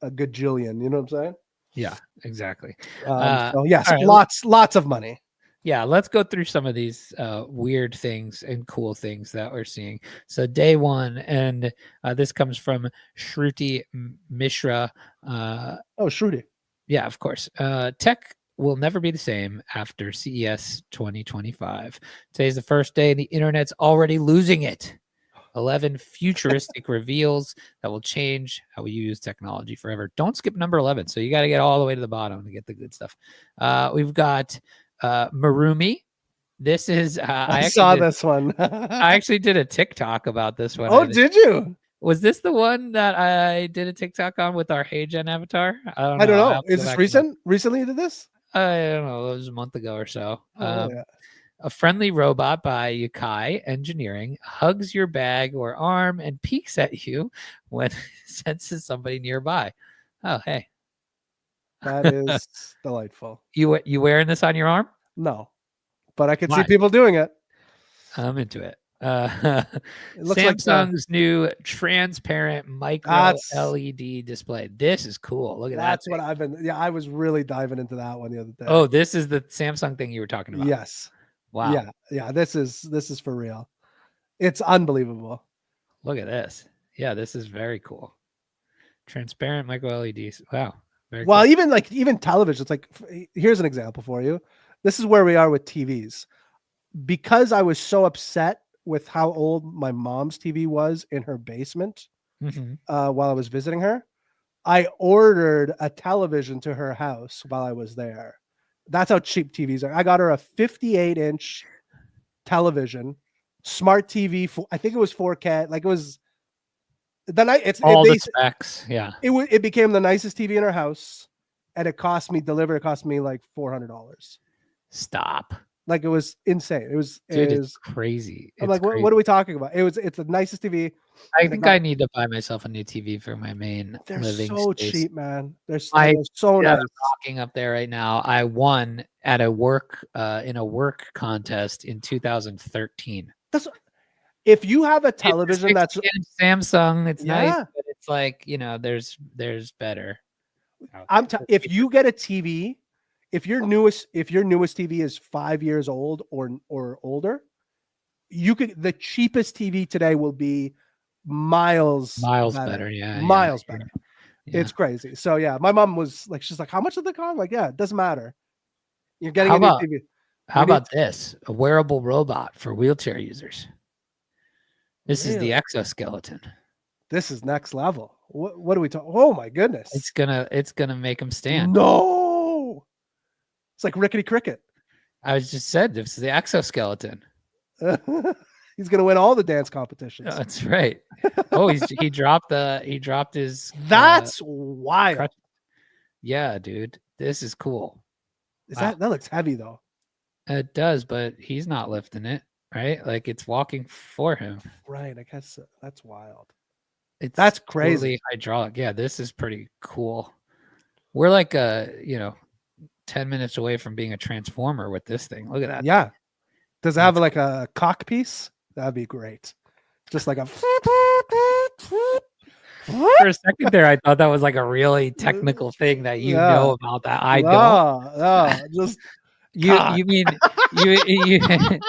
a gajillion. You know what I'm saying? Yeah, exactly. So yes, right, lots of money. Yeah, let's go through some of these weird things and cool things that we're seeing. So day one, and this comes from Shruti Mishra. Shruti. Yeah, of course. Tech will never be the same after CES 2025. Today's the first day and the internet's already losing it. 11 futuristic reveals that will change how we use technology forever. Don't skip number 11. So you got to get all the way to the bottom to get the good stuff. We've got Marumi. This is I saw this one. I actually did a TikTok about this one. Oh, did you? Was this the one that I did a TikTok on with our HeyGen avatar? I don't know. Is this recent? Recently you did this? I don't know. It was a month ago or so. Yeah. A friendly robot by Yukai Engineering hugs your bag or arm and peeks at you when it senses somebody nearby. Oh, hey. That is delightful. You wearing this on your arm? No, but I can see people doing it. I'm into it. It looks Samsung's new transparent micro LED display. This is cool. Look at that. That's what I've been. Yeah, I was really diving into that one the other day. Oh, this is the Samsung thing you were talking about. Yes. Wow. Yeah. This is for real. It's unbelievable. Look at this. Yeah, this is very cool. Transparent micro LEDs. Wow. Very well, cool. even television. It's like, here's an example for you. This is where we are with TVs. Because I was so upset with how old my mom's TV was in her basement while I was visiting her, I ordered a television to her house while I was there. That's how cheap TVs are. I got her a 58-inch television, smart TV. I think it was 4K. Like it was the night. The specs. Yeah. It became the nicest TV in her house, and it cost me like $400. Stop. Like it was insane. It's crazy. I'm like, what are we talking about? It's the nicest TV. I think I need to buy myself a new TV for my main living so space. cheap, man. They're so nice. Rocking up there right now. I won at a work in a work contest in 2013. If you have a television that's Samsung, it's nice, but it's like, there's better. If you get a TV. If your newest TV is 5 years old or older, the cheapest TV today will be miles better. Yeah, miles better. Yeah. It's crazy. So yeah, my mom was like, she's like, how much did they cost? Like, yeah, it doesn't matter. You're getting a new TV. How about this? A wearable robot for wheelchair users. This is the exoskeleton. This is next level. What are we talking? Oh my goodness! It's gonna make them stand. No. It's like Rickety Cricket. I just said this is the exoskeleton. He's gonna win all the dance competitions. That's right. Oh, he dropped his. That's wild. Crutch. Yeah, dude, this is cool. That looks heavy though? It does, but he's not lifting it, right? Like it's walking for him. Right. I guess that's wild. That's crazy. Totally hydraulic. Yeah, this is pretty cool. We're like 10 minutes away from being a transformer with this thing. Look at that. Yeah. Does it have like a cock piece? That'd be great. Just like a. For a second there, I thought that was like a really technical thing that know about that. I don't. Just you mean you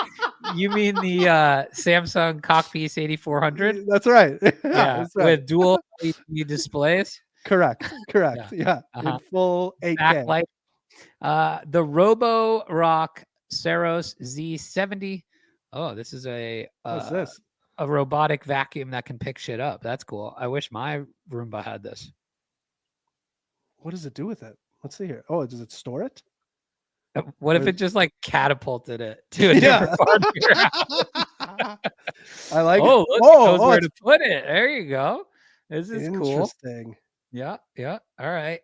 you mean the Samsung Cockpiece 8400? That's right. Yeah, Yeah, that's right. with dual LED displays. Correct. Yeah. Yeah, in Uh-huh. full 8K. Backlight. The Robo Rock Saros Z70. Oh, this is What's this? a robotic vacuum that can pick shit up. That's cool. I wish my Roomba had this. What does it do with it? Let's see here. Oh, does it store it? What if Or- it just like catapulted it to a Yeah. different part of your house? I like Oh, it. look, Oh, it knows where it's to put it. There you go. This is cool. interesting. Yeah, yeah. All right.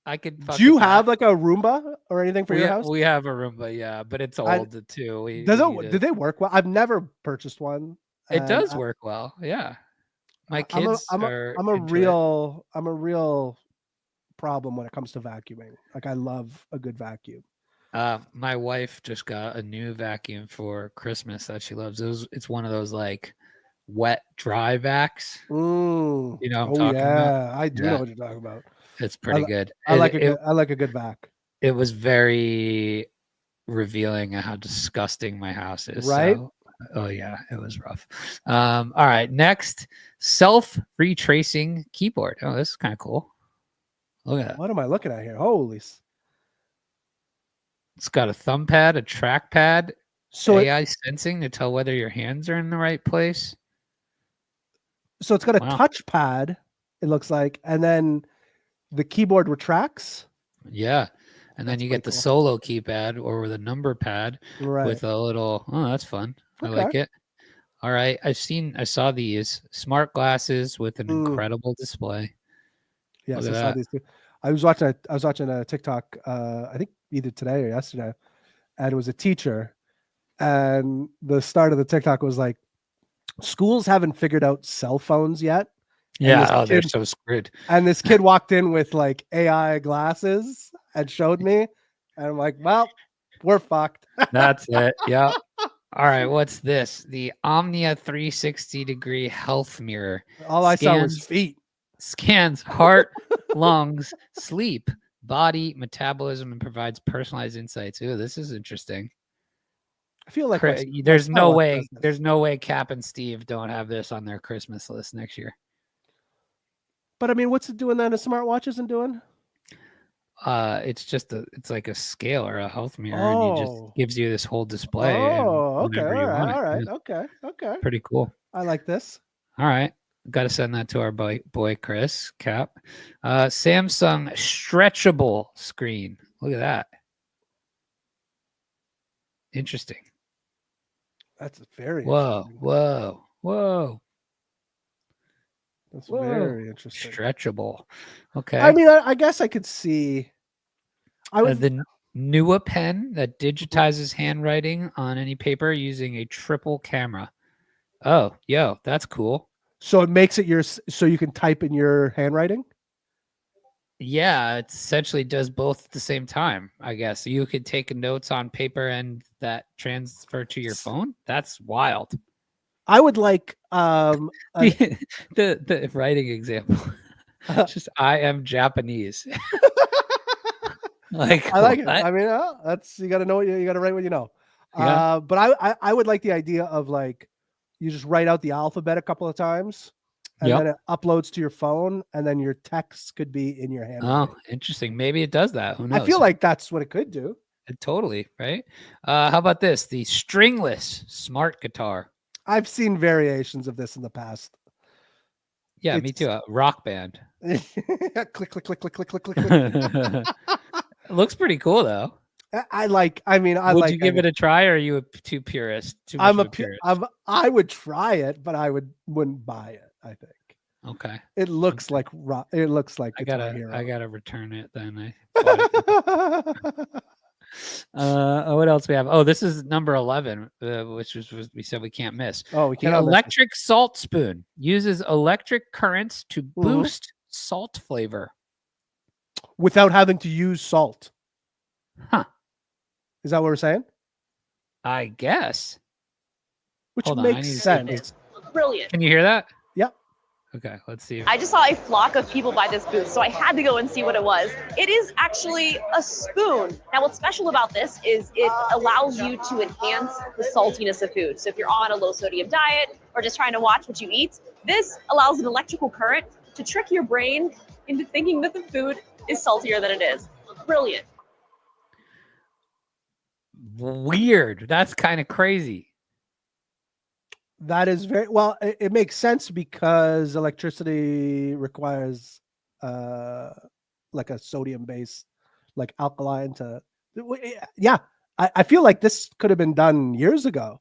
I could. fuck Do you with that. have like a Roomba or anything for your house? We have a Roomba, yeah, but it's old too. Does we it? need Do they work well? I've never purchased one. It and does I- work well. Yeah, my I'm a- kids I'm a, are. I'm a into it. real problem when it comes to vacuuming. Like I love a good vacuum. My wife just got a new vacuum for Christmas that she loves. It's one of those like wet dry vacs. Mm. You know what I'm Oh talking about? yeah, I do Yeah. know what you're talking about. It's pretty li- good. I like a good. I like a good vac. It was very revealing at how disgusting my house is. Right? So, oh yeah, it was rough. All right, next, self-retracing keyboard. Oh, this is kind of cool. Look at that. What am I looking at here? Holy. It's got a thumb pad, a trackpad, So AI sensing to tell whether your hands are in the right place. so it's got a Wow. touchpad. It looks like, and then the keyboard retracts. Yeah. And then That's you get the pretty cool. solo keypad or the number pad Right. with a little, oh, that's fun. I Okay. like it. All right. I saw these smart glasses with an Mm. incredible display. Yes, Look I at saw that. these two. I was watching a TikTok. I think either today or yesterday, and it was a teacher, and the start of the TikTok was like, schools haven't figured out cell phones yet. Yeah. this Oh, they're kid- so screwed. And this kid walked in with like AI glasses and showed me, and I'm like, well, we're fucked. That's it. Yeah. All right. What's this? The Omnia 360-degree health mirror. All I saw was Scans- feet. Scans heart, lungs, sleep, body, metabolism, and provides personalized insights. Ooh, this is interesting. I feel like There's no smartwatch way. does this. There's no way Cap and Steve don't have this on their Christmas list next year. But I mean, what's it doing that a smartwatch isn't doing? It's like a scale or a health mirror, and it just Oh. gives you this whole display. and Oh, okay, whenever all you right, want it. all right, Yeah, okay. pretty cool. I like this. All right. Got to send that to our boy Chris Cap. Samsung stretchable screen. Look at that. Interesting. That's very Whoa, interesting. whoa. That's Whoa. very interesting. Stretchable. Okay. I mean, I guess I could see. I would. The Nua pen that digitizes handwriting on any paper using a triple camera. Oh, yo, that's cool. So it makes it so you can type in your handwriting. Yeah, it essentially does both at the same time, I guess. You could take notes on paper and that transfer to your phone. That's wild. I would like The writing example. It's just I am Japanese. Like I like it. what? I mean, that's you got to know what you got to write what you know. Yeah. But I would like the idea of like you just write out the alphabet a couple of times, and Yep. then it uploads to your phone, and then your text could be in your hand. Oh, interesting. Maybe it does that. Who knows? I feel like that's what it could do. Totally, right? How about this? The stringless smart guitar. I've seen variations of this in the past. Yeah, me too. Rock band. click, click, click, click, click, click, click. It looks pretty cool though. I like. I mean, I Would like. you give it a try, or are you too purist? Too much I'm of a. purist. I would try it, but I wouldn't buy it. I think Okay. it looks like rock. It looks like I Guitar gotta Hero. return it then. What else we have? Oh, this is number 11, which was we said we can't miss. Oh, we The can't. electric salt spoon uses electric currents to Mm-hmm. boost salt flavor. Without having to use salt. Huh. Is that what we're saying? I guess. Which Hold on, I makes need to- sense. Brilliant. Can you hear that? Yep. Okay, let's see. I just saw a flock of people by this booth, so I had to go and see what it was. It is actually a spoon. Now, what's special about this is it allows you to enhance the saltiness of food. So if you're on a low sodium diet or just trying to watch what you eat, this allows an electrical current to trick your brain into thinking that the food is saltier than it is. Brilliant. Weird. That's kind of crazy. That is very well. It makes sense because electricity requires like a sodium base, like alkaline to. Yeah, I feel like this could have been done years ago,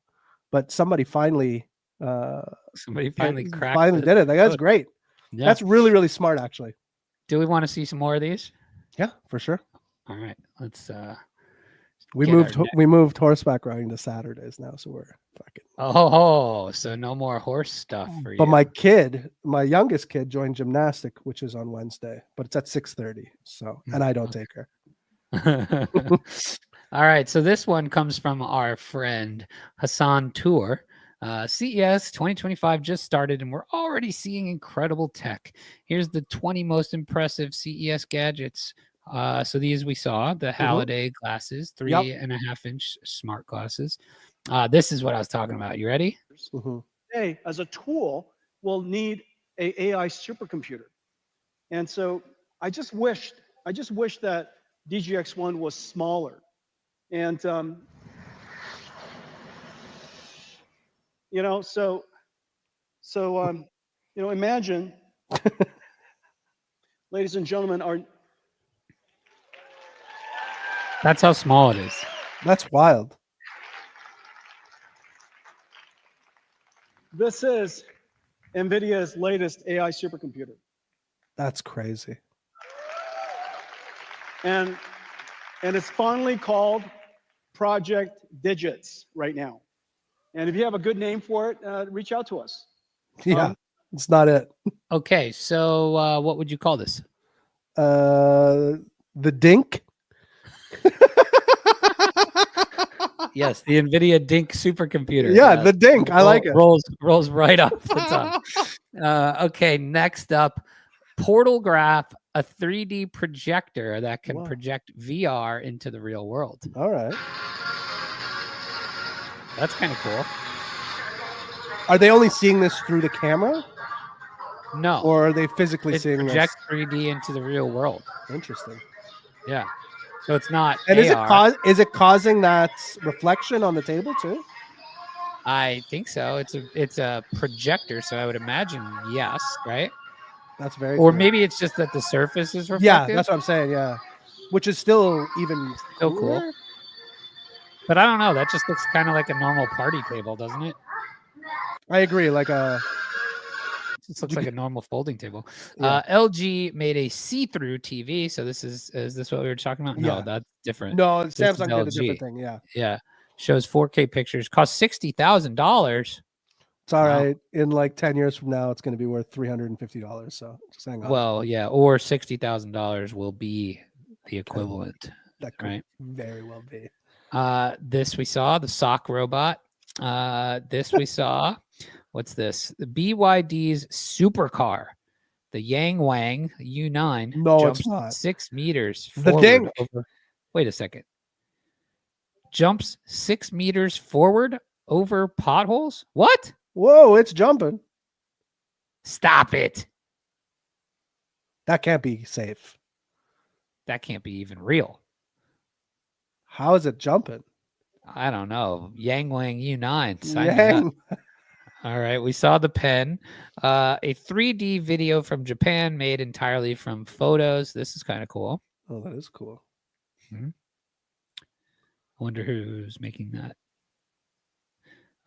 but somebody finally cracked did it. Like, that's code. great. Yeah. That's really, really smart, actually. Do we want to see some more of these? Yeah, for sure. All right, let's. We get moved horseback riding to Saturdays now, so we're fucking. Oh, so no more horse stuff for you. But my youngest kid, joined gymnastic, which is on Wednesday, but it's at 6:30. So, and I don't take her. All right, so this one comes from our friend Hassan Tour. CES 2025 just started and we're already seeing incredible tech. Here's the 20 most impressive CES gadgets. So these we saw, the Halliday glasses, 3.5-inch smart glasses. This is what I was talking about. You ready? Today, as a tool, will need a AI supercomputer. And so I just wish that DGX1 was smaller. And imagine, ladies and gentlemen, that's how small it is. That's wild. This is Nvidia's latest AI supercomputer. That's crazy. And it's finally called Project Digits right now. And if you have a good name for it, reach out to us. Yeah, it's not it. Okay, so what would you call this? The Dink. Yes, the Nvidia Dink supercomputer. Yeah, the Dink. I like it. Rolls right off the top. Okay, next up, Portal Graph, a 3D projector that can project VR into the real world. All right. That's kind of cool. Are they only seeing this through the camera? No. Or are they physically seeing this? Project 3D into the real world. Interesting. Yeah. So it's not And AR. is it causing that reflection on the table too? I think so. It's a projector, so I would imagine yes, right? That's very Or cool. maybe it's just that the surface is reflective. Yeah, that's what I'm saying. Yeah, which is still even so cool. But I don't know. That just looks kind of like a normal party table, doesn't it? I agree. Like a. This looks like a normal folding table. Yeah. LG made a see-through TV. So is this what we were talking about? No, that's different. No, Samsung did a different thing. Yeah. Yeah. Shows 4K pictures. Costs $60,000. It's all right. In like 10 years from now, it's going to be worth $350. So just hang on. Well, yeah. Or $60,000 will be the equivalent. That could very well be. This we saw, the sock robot. This we saw. What's this? The BYD's supercar, the Yang Wang U9. No, jumps it's not. 6 meters The forward Dink. Wait a second. Jumps 6 meters forward over potholes? What? Whoa, it's jumping. Stop it. That can't be safe. That can't be even real. How is it jumping? I don't know. Yang Wang U9. Sign me up. All right, we saw the pen. A 3D video from Japan made entirely from photos. This is kind of cool. Oh, that is cool. I wonder who's making that.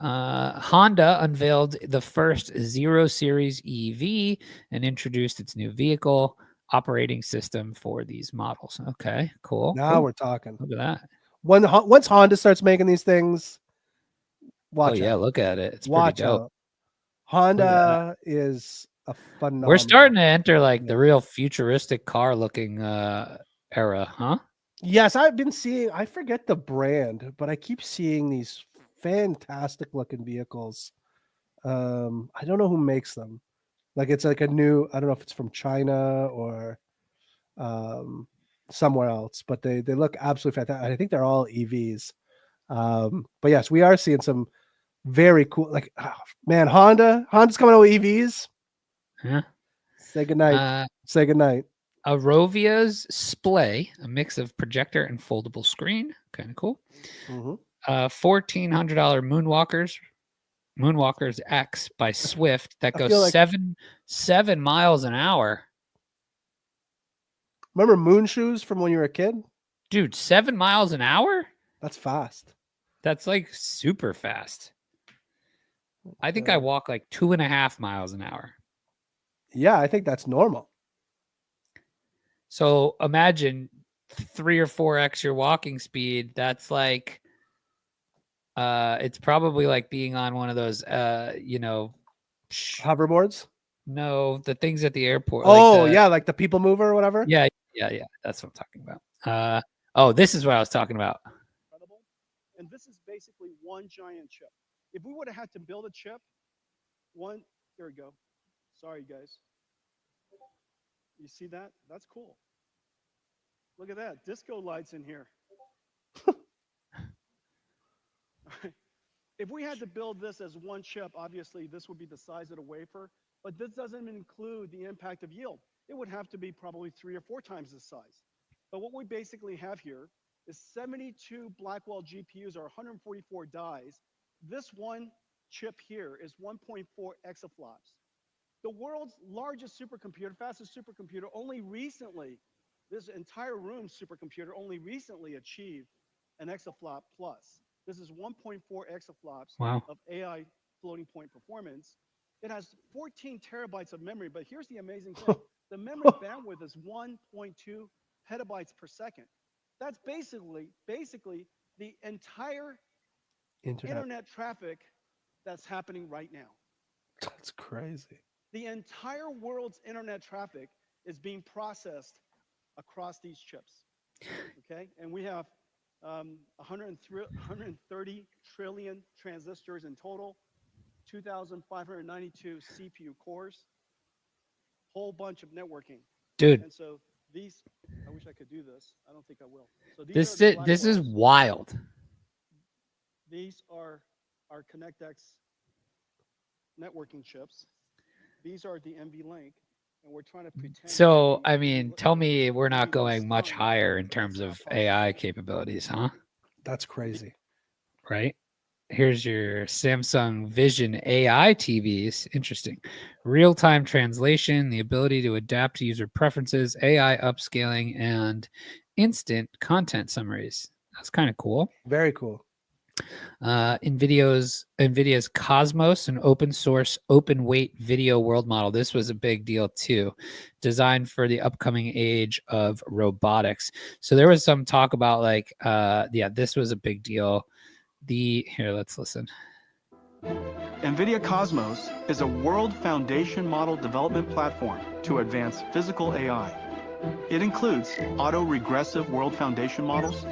Honda unveiled the first 0 Series EV and introduced its new vehicle operating system for these models. Okay, cool. Now we're talking. Look at that. Once Honda starts making these things, watch out. Yeah, look at it. It's watch pretty dope. out. Honda is a phenomenal. We're starting to enter like the real futuristic car looking era, huh? Yes, I've been seeing, I forget the brand, but I keep seeing these fantastic looking vehicles. I don't know who makes them. Like it's like a new, I don't know if it's from China or somewhere else, but they look absolutely fantastic. I think they're all EVs. But yes, we are seeing some very cool, like, oh, man, Honda's coming out with EVs. Huh? Say goodnight. Say goodnight. Arovia's Splay, a mix of projector and foldable screen. Kind of cool. Mm-hmm. $1,400 Moonwalkers X by Swift that I goes feel like- 7 miles an hour. Remember moon shoes from when you were a kid? Dude, 7 miles an hour? That's fast. That's like super fast. I think I walk like 2.5 miles an hour. Yeah, I think that's normal. So imagine 3 or 4x your walking speed. That's like, it's probably like being on one of those, Hoverboards? no, the things at the airport. Oh, like yeah, like the people mover or whatever. yeah. That's what I'm talking about. Oh, this is what I was talking about. Incredible. And this is basically one giant chip. If we would have had to build a chip, here we go. Sorry, guys. You see that? That's cool. Look at that. Disco lights in here. If we had to build this as one chip, obviously this would be the size of the wafer, but this doesn't include the impact of yield. It would have to be probably 3 or 4 times this size. But what we basically have here is 72 Blackwell GPUs or 144 dies. This one chip here is 1.4 exaflops. The world's largest supercomputer, fastest supercomputer, only recently, this entire room's supercomputer only recently achieved an exaflop plus. This is 1.4 exaflops of AI floating point performance. It has 14 terabytes of memory, but here's the amazing thing. The memory bandwidth is 1.2 petabytes per second. That's basically the entire internet traffic that's happening right now. That's crazy. The entire world's internet traffic is being processed across these chips. Okay, and we have 130 trillion transistors in total, 2,592 CPU cores, whole bunch of networking. Dude. And so these, I wish I could do this. I don't think I will. So This is wild. These are our ConnectX networking chips. These are the NVLink, and we're trying to pretend. So, I mean, tell me we're not going much higher in terms of AI capabilities, huh? That's crazy. Right? Here's your Samsung Vision AI TVs. Interesting. Real-time translation, the ability to adapt to user preferences, AI upscaling, and instant content summaries. That's kind of cool. Very cool. NVIDIA's Cosmos, an open source, open weight video world model. This was a big deal too, designed for the upcoming age of robotics. So there was some talk about like, this was a big deal. Here, let's listen. NVIDIA Cosmos is a world foundation model development platform to advance physical AI. It includes auto-regressive world foundation models,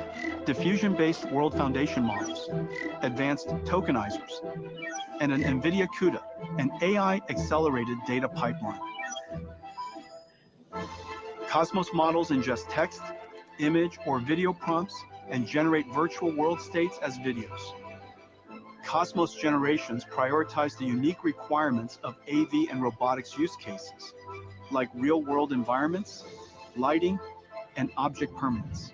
diffusion-based world foundation models, advanced tokenizers, and an NVIDIA CUDA, an AI-accelerated data pipeline. Cosmos models ingest text, image, or video prompts and generate virtual world states as videos. Cosmos generations prioritize the unique requirements of AV and robotics use cases, like real-world environments, lighting, and object permanence.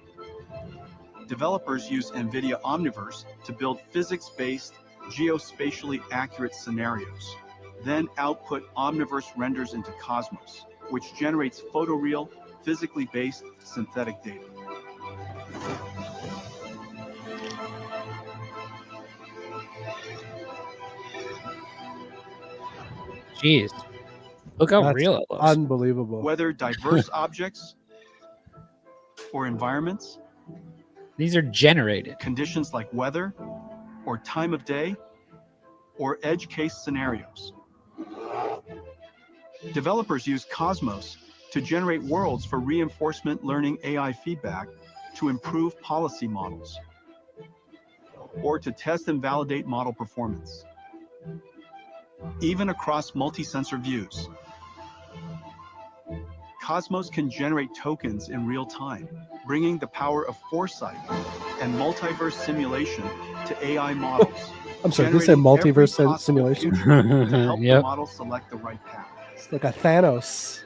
Developers use NVIDIA Omniverse to build physics-based, geospatially accurate scenarios, then output Omniverse renders into Cosmos, which generates photoreal, physically based synthetic data. Jeez. Look how That's real it looks. Unbelievable. Whether diverse objects or environments, these are generated. Conditions like weather or time of day or edge case scenarios. Developers use Cosmos to generate worlds for reinforcement learning AI feedback to improve policy models or to test and validate model performance. Even across multi-sensor views, Cosmos can generate tokens in real time, bringing the power of foresight and multiverse simulation to AI models. I'm sorry, did you say generating every multiverse possible simulation? future to help the Yep. model select the right path. It's like a Thanos.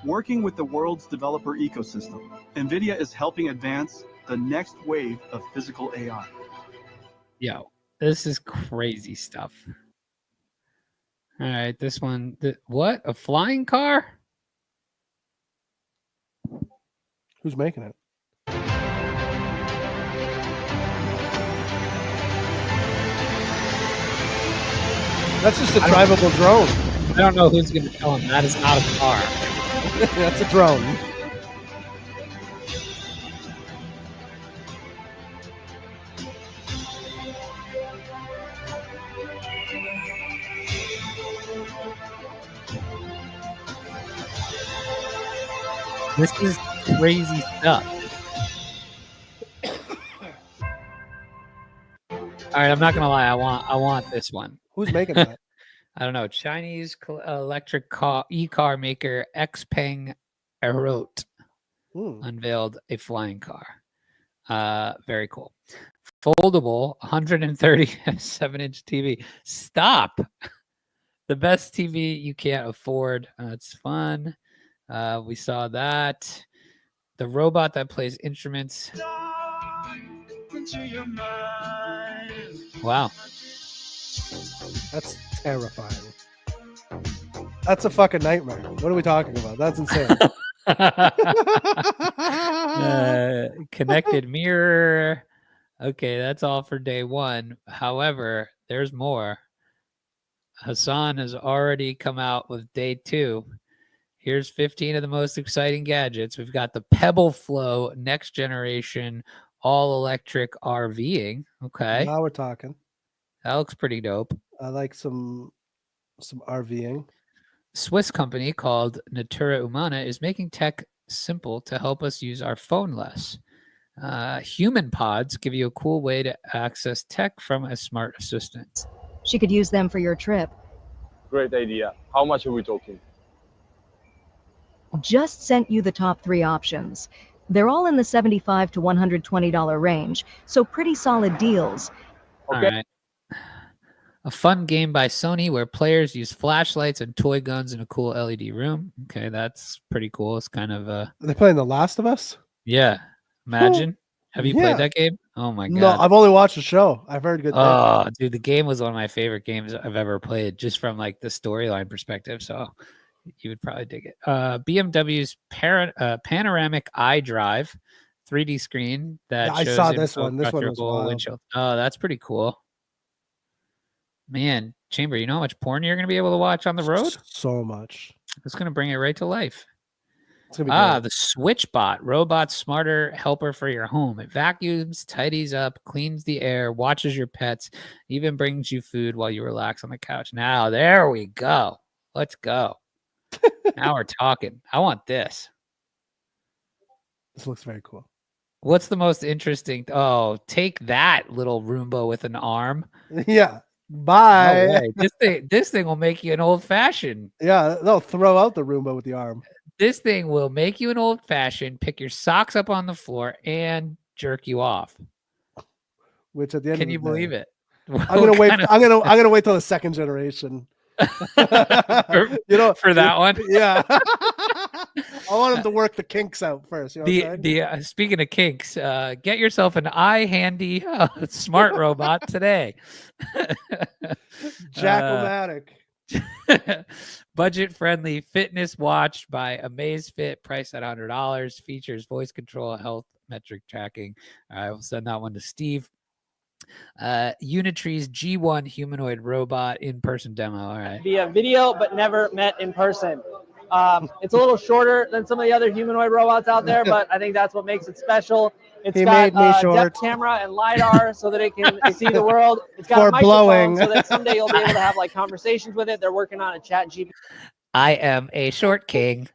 Working with the world's developer ecosystem, Nvidia is helping advance the next wave of physical AI. Yo, this is crazy stuff. All right, this one. What? A flying car? Who's making it? That's just a drivable drone. I don't know who's going to tell him that is not a car. That's a drone. This is crazy stuff. All right, I'm not gonna lie. I want this one. Who's making that? I don't know. Chinese electric car maker Xpeng Aerot unveiled a flying car. Very cool. Foldable 137-inch TV. Stop. The best TV you can't afford. It's fun. We saw that. The robot that plays instruments. Wow. That's terrifying. That's a fucking nightmare. What are we talking about? That's insane. Connected mirror. Okay, that's all for day one. However, there's more. Hassan has already come out with day two. Here's 15 of the most exciting gadgets. We've got the Pebble Flow next generation all electric RVing. Okay. Now we're talking. That looks pretty dope. I like some RVing. Swiss company called Natura Humana is making tech simple to help us use our phone less. Human pods give you a cool way to access tech from a smart assistant. She could use them for your trip. Great idea. How much are we talking? Just sent you the top 3 options. They're all in the $75 to $120 range, so pretty solid deals. Okay. All right. A fun game by Sony where players use flashlights and toy guns in a cool LED room. Okay, that's pretty cool. It's kind of Are they playing The Last of Us? yeah. Imagine. Have you Yeah. played that game? Oh my god. No, I've only watched the show. I've heard good things. Oh, dude, the game was one of my favorite games I've ever played, just from like the storyline perspective. So you would probably dig it. BMW's panoramic iDrive 3D screen that I shows saw this one. This one was infographicable wild. windshield. Oh, that's pretty cool. Man, Chamber, you know how much porn you're going to be able to watch on the road? So much. It's going to bring it right to life. It's gonna be great. The SwitchBot, robot smarter helper for your home. It vacuums, tidies up, cleans the air, watches your pets, even brings you food while you relax on the couch. Now, there we go. Let's go. Now we're talking. I want this. This looks very cool. What's the most interesting? Oh, take that, little Roomba with an arm. Yeah. No Bye. way. This thing will make you an old fashioned. Yeah, they'll throw out the Roomba with the arm. This thing will make you an old fashioned, pick your socks up on the floor, and jerk you off. Which at the end Can of you the day, believe it? I'm gonna wait. I'm gonna wait till the second generation. You know, for that one. Yeah. I want him to work the kinks out first. You know what I'm saying? Speaking of kinks, get yourself an iHandy smart robot today. Jack-O-Matic. Budget-friendly fitness watch by Amazfit, priced at $100. Features voice control, health metric tracking. I will send that one to Steve. Unitree's G1 humanoid robot in-person demo. All right. Via video, but never met in person. It's a little shorter than some of the other humanoid robots out there, but I think that's what makes it special. It's got depth camera and LiDAR so that it can see the world. It's got a microphone so that someday you'll be able to have like conversations with it. They're working on a chat GPT. I am a short king.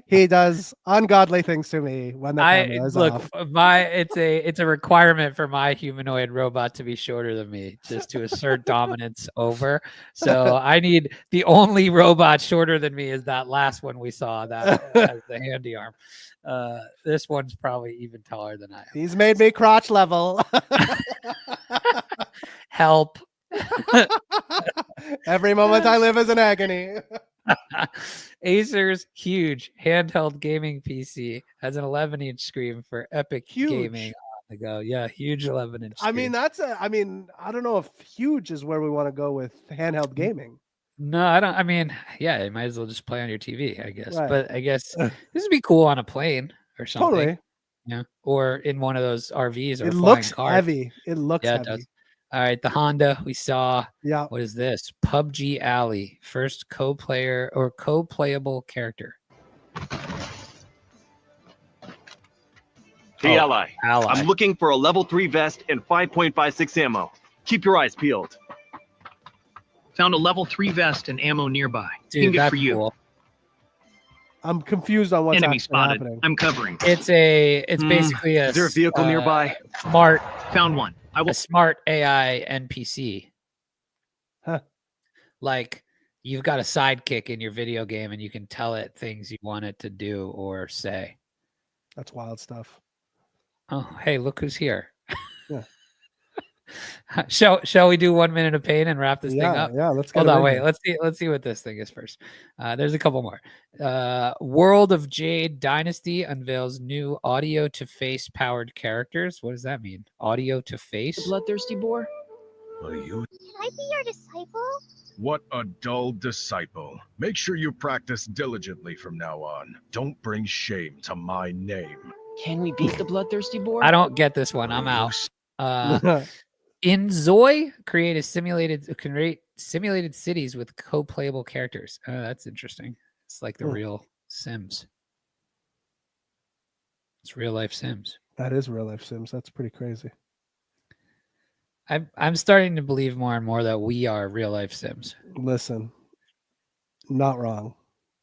He does ungodly things to me when the camera is off. It's a requirement for my humanoid robot to be shorter than me, just to assert dominance over. So I need the only robot shorter than me is that last one we saw that has the handy arm. This one's probably even taller than I am. He's made me crotch level. Help. Every moment I live is an agony. Acer's huge handheld gaming PC has an 11-inch screen for epic gaming on the go. Yeah, huge 11-inch. I mean, I don't know if huge is where we want to go with handheld gaming. No, I don't. I mean, yeah, you might as well just play on your TV, I guess. Right. But I guess this would be cool on a plane or something. Totally. Yeah, or in one of those RVs or it flying looks car. heavy. It looks yeah, heavy. it does. All right, the Honda we saw. Yeah. What is this? PUBG Alley, first co-player or co-playable character. Hey, Ally. Ally. I'm looking for a level 3 vest and 5.56 ammo. Keep your eyes peeled. Found a level 3 vest and ammo nearby. Dude, Pinged it that's for you. cool. I'm confused on what's Enemy actually spotted. happening. I'm covering. It's basically a. Is there a vehicle nearby? Smart. Found one. A smart AI NPC. Huh. Like you've got a sidekick in your video game and you can tell it things you want it to do or say. That's wild stuff. Oh, hey, look who's here. Yeah. Shall we do 1 minute of pain and wrap this thing up? Yeah, let's get Hold on, it wait. in. Let's see what this thing is first. There's a couple more. World of Jade Dynasty unveils new audio to face powered characters. What does that mean? Audio to face? The bloodthirsty boar? Are you? Can I be your disciple? What a dull disciple. Make sure you practice diligently from now on. Don't bring shame to my name. Can we beat the bloodthirsty boar? I don't get this one. I'm out. In Zoe, create simulated cities with co-playable characters. That's interesting. It's like the real Sims. It's real life Sims. That is real life Sims. That's pretty crazy. I'm starting to believe more and more that we are real life Sims. Listen, not wrong.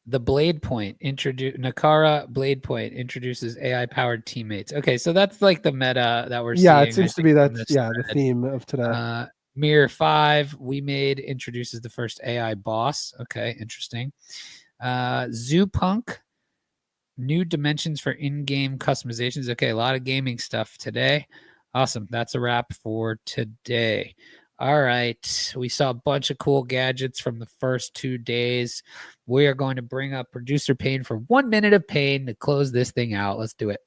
The Blade Point Nakara Blade Point introduces AI powered teammates. Okay, so that's like the meta that we're seeing. Yeah, it seems to be the theme of today. Mirror 5 we made introduces the first AI boss. Okay, interesting. Zoo Punk, new dimensions for in-game customizations. Okay, a lot of gaming stuff today. Awesome. That's a wrap for today. All right. We saw a bunch of cool gadgets from the first 2 days. We are going to bring up producer Payne for 1 minute of pain to close this thing out. Let's do it.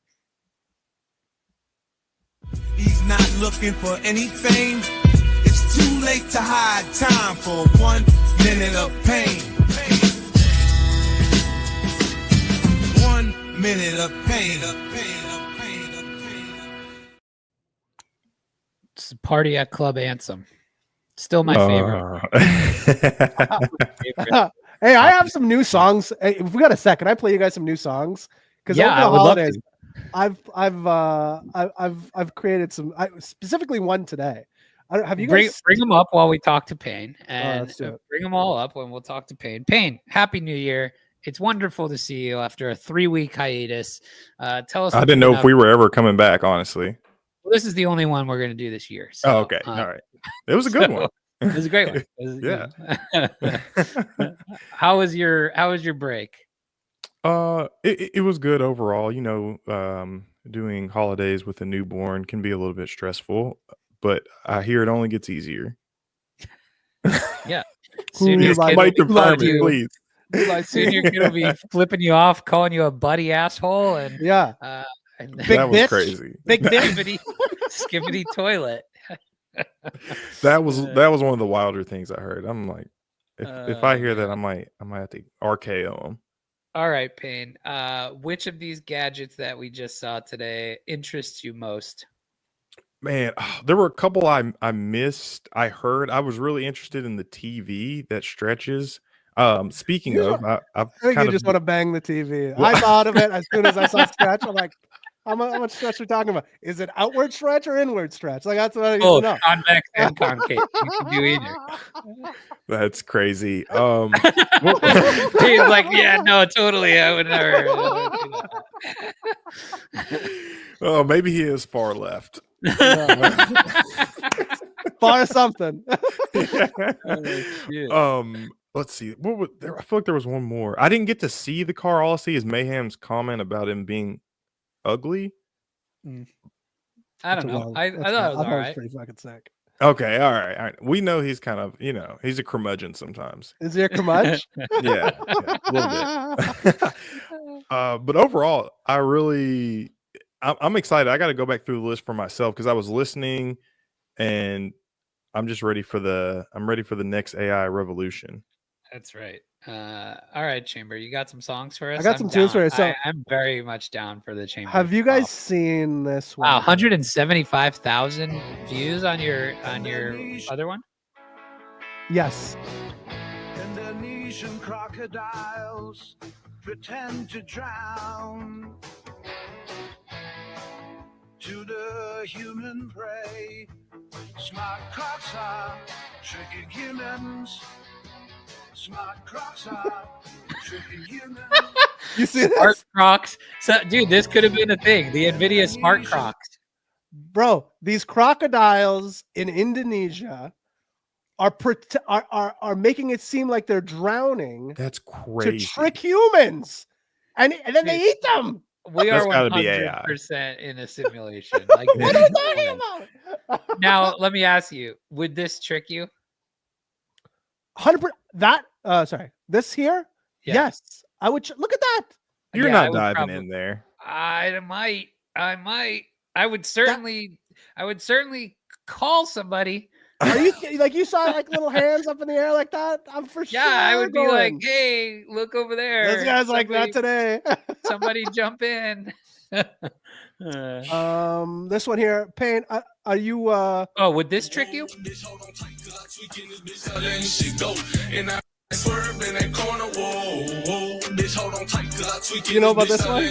He's not looking for any fame. It's too late to hide time for 1 minute of pain. 1 minute of pain. It's a Party at Club anthem. Still my favorite. Hey, I have some new songs. Hey, if we got a second, I play you guys some new songs because yeah, over the I would holidays, love to. I've created some. Specifically one today. Have you bring guys them up while we talk to Payne, and let's do it. bring them all up when we'll talk to Payne. Payne, Happy New Year! It's wonderful to see you after a 3-week hiatus. Tell us. I didn't know if we were ever coming back, honestly. Well, this is the only one we're going to do this year. So, oh, okay. All right. It was a good one. It was a great one. Yeah. How was your break? It was good overall. You know, doing holidays with a newborn can be a little bit stressful, but I hear it only gets easier. Yeah. Soon your kid might confirm it, please. Soon your kid will be flipping you off, calling you a buddy asshole, and yeah. That was crazy. Big skibbity toilet. That was one of the wilder things I heard. I'm like, if I hear that, I might have to RKO them. All right, Payne. Which of these gadgets that we just saw today interests you most? Man, there were a couple I missed. I was really interested in the TV that stretches. Speaking of, I think you just want to bang the TV. I thought of it as soon as I saw Stretch. I'm like, How much stretch are we talking about? Is it outward stretch or inward stretch? Like that's what I need Both to know. convex and concave. You can do either. That's crazy. He's like, yeah, no, totally. I would never do that. Oh, maybe he is far left. Far something. Let's see. What was there? I feel like there was one more. I didn't get to see the car. All I see is Mayhem's comment about him being ugly. I don't know. I thought it was all right. Pretty fucking sick. Okay, all right. We know he's kind of, he's a curmudgeon sometimes. Is he a curmudgeon? yeah, a little bit. But overall, I'm excited. I got to go back through the list for myself because I was listening, and I'm just ready for the next AI revolution. That's right. All right, Chamber, you got some songs for us? I got some tunes for you. So I'm very much down for the Chamber. Have you guys seen this one? Wow, 175,000 views on your other one? Yes. Indonesian crocodiles pretend to drown to the human prey. Smart crocs are tricking humans. Smart crocs are tricking humans. You see Smart this? Crocs. So, dude, this could have been a thing. The Nvidia Smart Crocs. Bro, these crocodiles in Indonesia are making it seem like they're drowning. That's crazy. To trick humans, and then they eat them. We are 100% in a simulation. Like, what are you talking about? Now, let me ask you: would this trick you? 100%. That sorry, this here. Yeah. Yes, I would. Look at that. You're not diving in there. I might. I would certainly call somebody. Are you like you saw like little hands up in the air like that? I'm for sure. Yeah, I would be like, hey, look over there. This guy's like that today. Somebody jump in. This one here, Payne. Are you? Oh, would this trick you? You know about this one?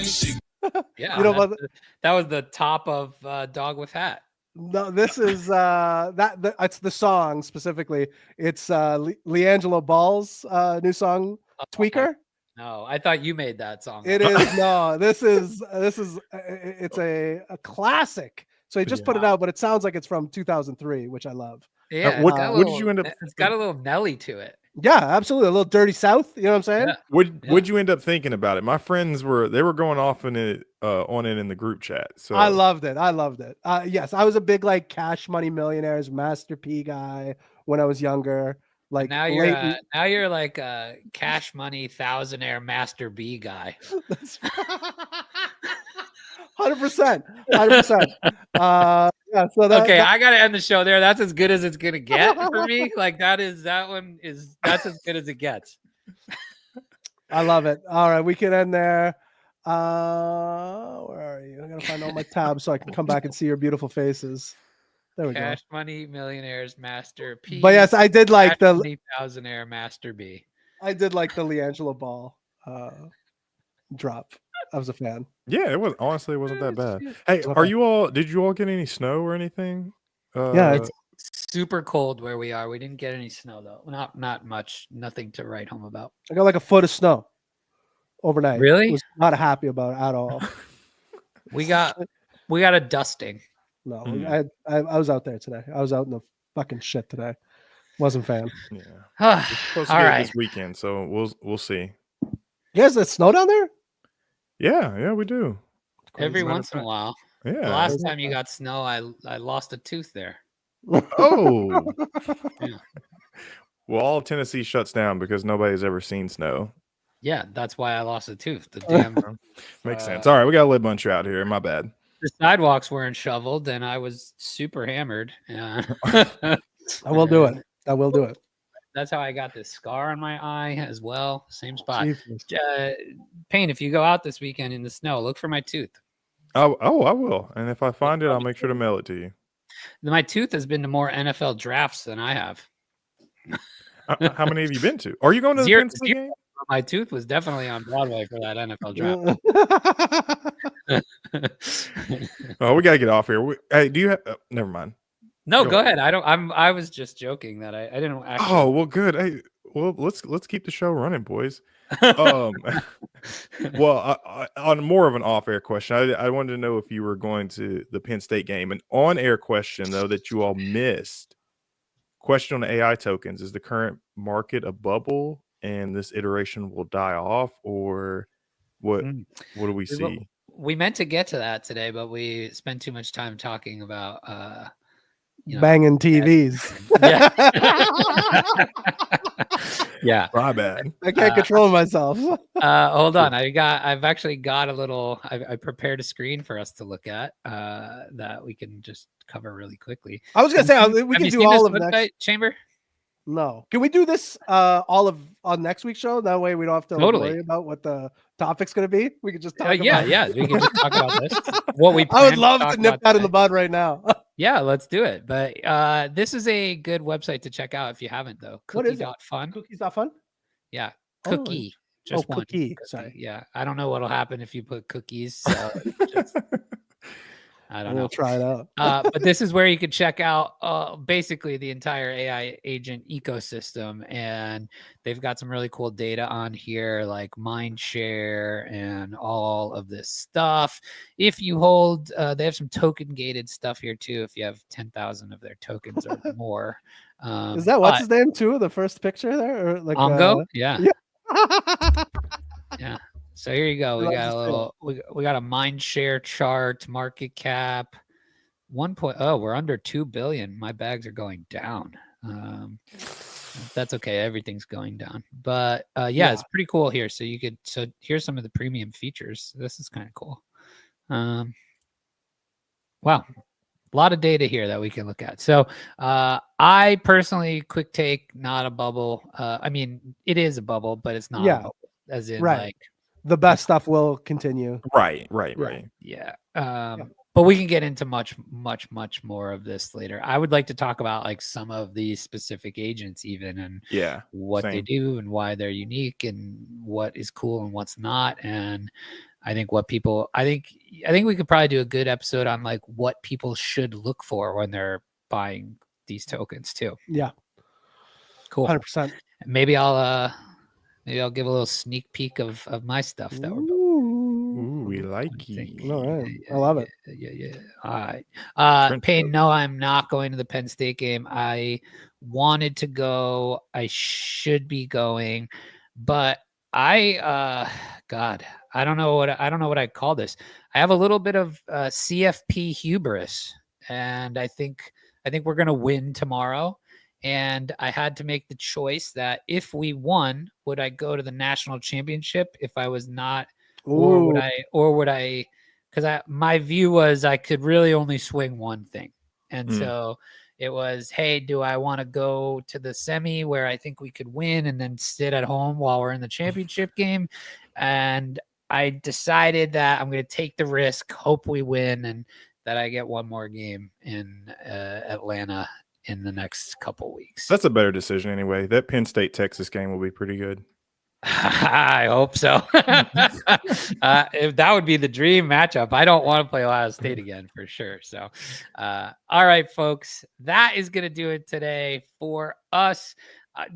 Yeah, you know about that was the top of Dog with Hat. No, this is it's the song specifically. It's Leangelo Ball's new song, Tweaker. No, I thought you made that song. It is no. This is it's a classic. So he just put it out, but it sounds like it's from 2003, which I love. Yeah, what did you end up? It's got a little Nelly to it. Yeah, absolutely. A little Dirty South. You know what I'm saying? Yeah. What'd you end up thinking about it? My friends were going off on it in the group chat. So I loved it. Yes, I was a big like Cash Money Millionaires Master P guy when I was younger. Like now you're like a Cash Money Thousandaire Master B guy. 100%. Yeah. So okay, I gotta end the show there. That's as good as it's gonna get for me. Like that's as good as it gets. I love it. All right, we can end there. Where are you? I gotta find all my tabs so I can come back and see your beautiful faces. There we go. Cash Money Millionaires Master P. But yes, I did like the Thousandaire Master B. I did like the Leangelo Ball drop. I was a fan. Yeah, it wasn't that bad. Hey, did you all get any snow or anything? Yeah, it's super cold where we are. We didn't get any snow though. Not much. Nothing to write home about. I got like a foot of snow overnight. Really? I was not happy about it at all. We got a dusting. No, I was out there today. I was out in the fucking shit today. Wasn't a fan. Yeah. Supposed to all get right. this weekend, so we'll see. You guys, that snow down there? Yeah, we do. Every once in a while. Yeah. The last time you got snow, I lost a tooth there. Oh. Yeah. Well, all Tennessee shuts down because nobody's ever seen snow. Yeah, that's why I lost a tooth. The damn makes sense. All right, we got to let Bunchu out here. My bad. The sidewalks weren't shoveled, and I was super hammered. Yeah. I will do it. That's how I got this scar on my eye as well. Same spot. Payne, if you go out this weekend in the snow, look for my tooth. Oh, I will. And if I find it, I'll make sure to mail it to you. My tooth has been to more NFL drafts than I have. How many have you been to? Are you going to the Pennsylvania game? My tooth was definitely on Broadway for that NFL draft. Oh, we gotta get off here. Hey, do you have? Never mind. No, go ahead. I was just joking that I didn't actually. Oh well, good. Hey, well, let's keep the show running, boys. Well, on more of an off-air question, I wanted to know if you were going to the Penn State game. An on-air question though that you all missed. Question on the AI tokens: is the current market a bubble, and this iteration will die off, or what? What do we see? We meant to get to that today, but we spent too much time talking about banging TVs. Yeah. My bad. I can't control myself. Hold on. I've actually got a little. I prepared a screen for us to look at that we can just cover really quickly. I was gonna say we can do all of that. Chamber. No, can we do this all of on next week's show? That way we don't have to worry about what the topic's going to be. We can just talk about we can just talk about this. What we I would love to nip that in the bud right now. Yeah, let's do it. But this is a good website to check out if you haven't though. Cookie.fun. Cookies.fun? Yeah. Cookie. Just one cookie. Sorry. Yeah. I don't know what'll happen if you put cookies. So I don't know. We'll try it out. But this is where you can check out basically the entire AI agent ecosystem. And they've got some really cool data on here, like mind share and all of this stuff. If you hold, they have some token gated stuff here too. If you have 10,000 of their tokens or more. Is that what's his name too? The first picture there? Or like Ongo? Yeah. Yeah. So here you go. We got a little. We got a mind share chart, market cap, 1. We're under 2 billion. My bags are going down. That's okay. Everything's going down. But yeah, it's pretty cool here. So you could. So here's some of the premium features. This is kind of cool. Wow, a lot of data here that we can look at. So I personally, quick take, not a bubble. I mean, it is a bubble, but it's not. A bubble, as in like. The best stuff will continue. Right. Yeah. But we can get into much more of this later. I would like to talk about like some of these specific agents even and what they do and why they're unique and what is cool and what's not. And I think I think we could probably do a good episode on like what people should look for when they're buying these tokens too. Yeah. Cool. 100%. Maybe I'll give a little sneak peek of my stuff that we're building. Ooh, we like it. All right. I love it. Yeah. All right. Payne, no, I'm not going to the Penn State game. I wanted to go. I should be going, but I don't know what I'd call this. I have a little bit of CFP hubris, and I think we're gonna win tomorrow. And I had to make the choice that if we won, would I go to the national championship? If I was not, or would I? Because my view was I could really only swing one thing, and so it was, hey, do I want to go to the semi where I think we could win, and then sit at home while we're in the championship game? And I decided that I'm going to take the risk, hope we win, and that I get one more game in Atlanta in the next couple weeks. That's a better decision anyway. That Penn State Texas game will be pretty good. I hope so. If that would be the dream matchup. I don't want to play Ohio State again for sure. So, all right, folks, that is going to do it today for us.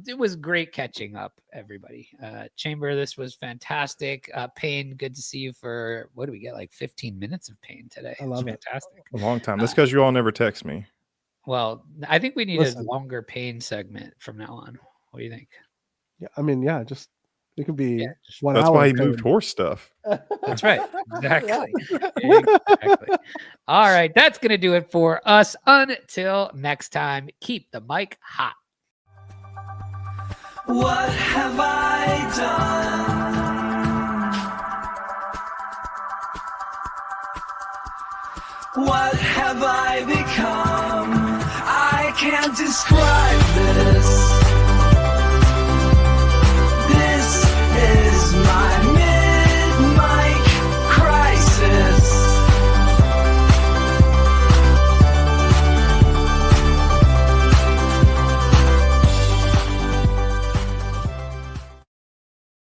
It was great catching up, everybody. Chamber, this was fantastic. Payne, good to see you for, what do we get, like 15 minutes of Payne today? I love it. Fantastic. A long time. That's because you all never text me. Well, I think we need a longer Payne segment from now on. What do you think? Yeah, I mean, just it could be 1 That's hour. why he moved horse stuff. That's right. Exactly. Exactly. All right, that's gonna do it for us. Until next time, keep the mic hot. What have I done? What have I become? I can't describe this.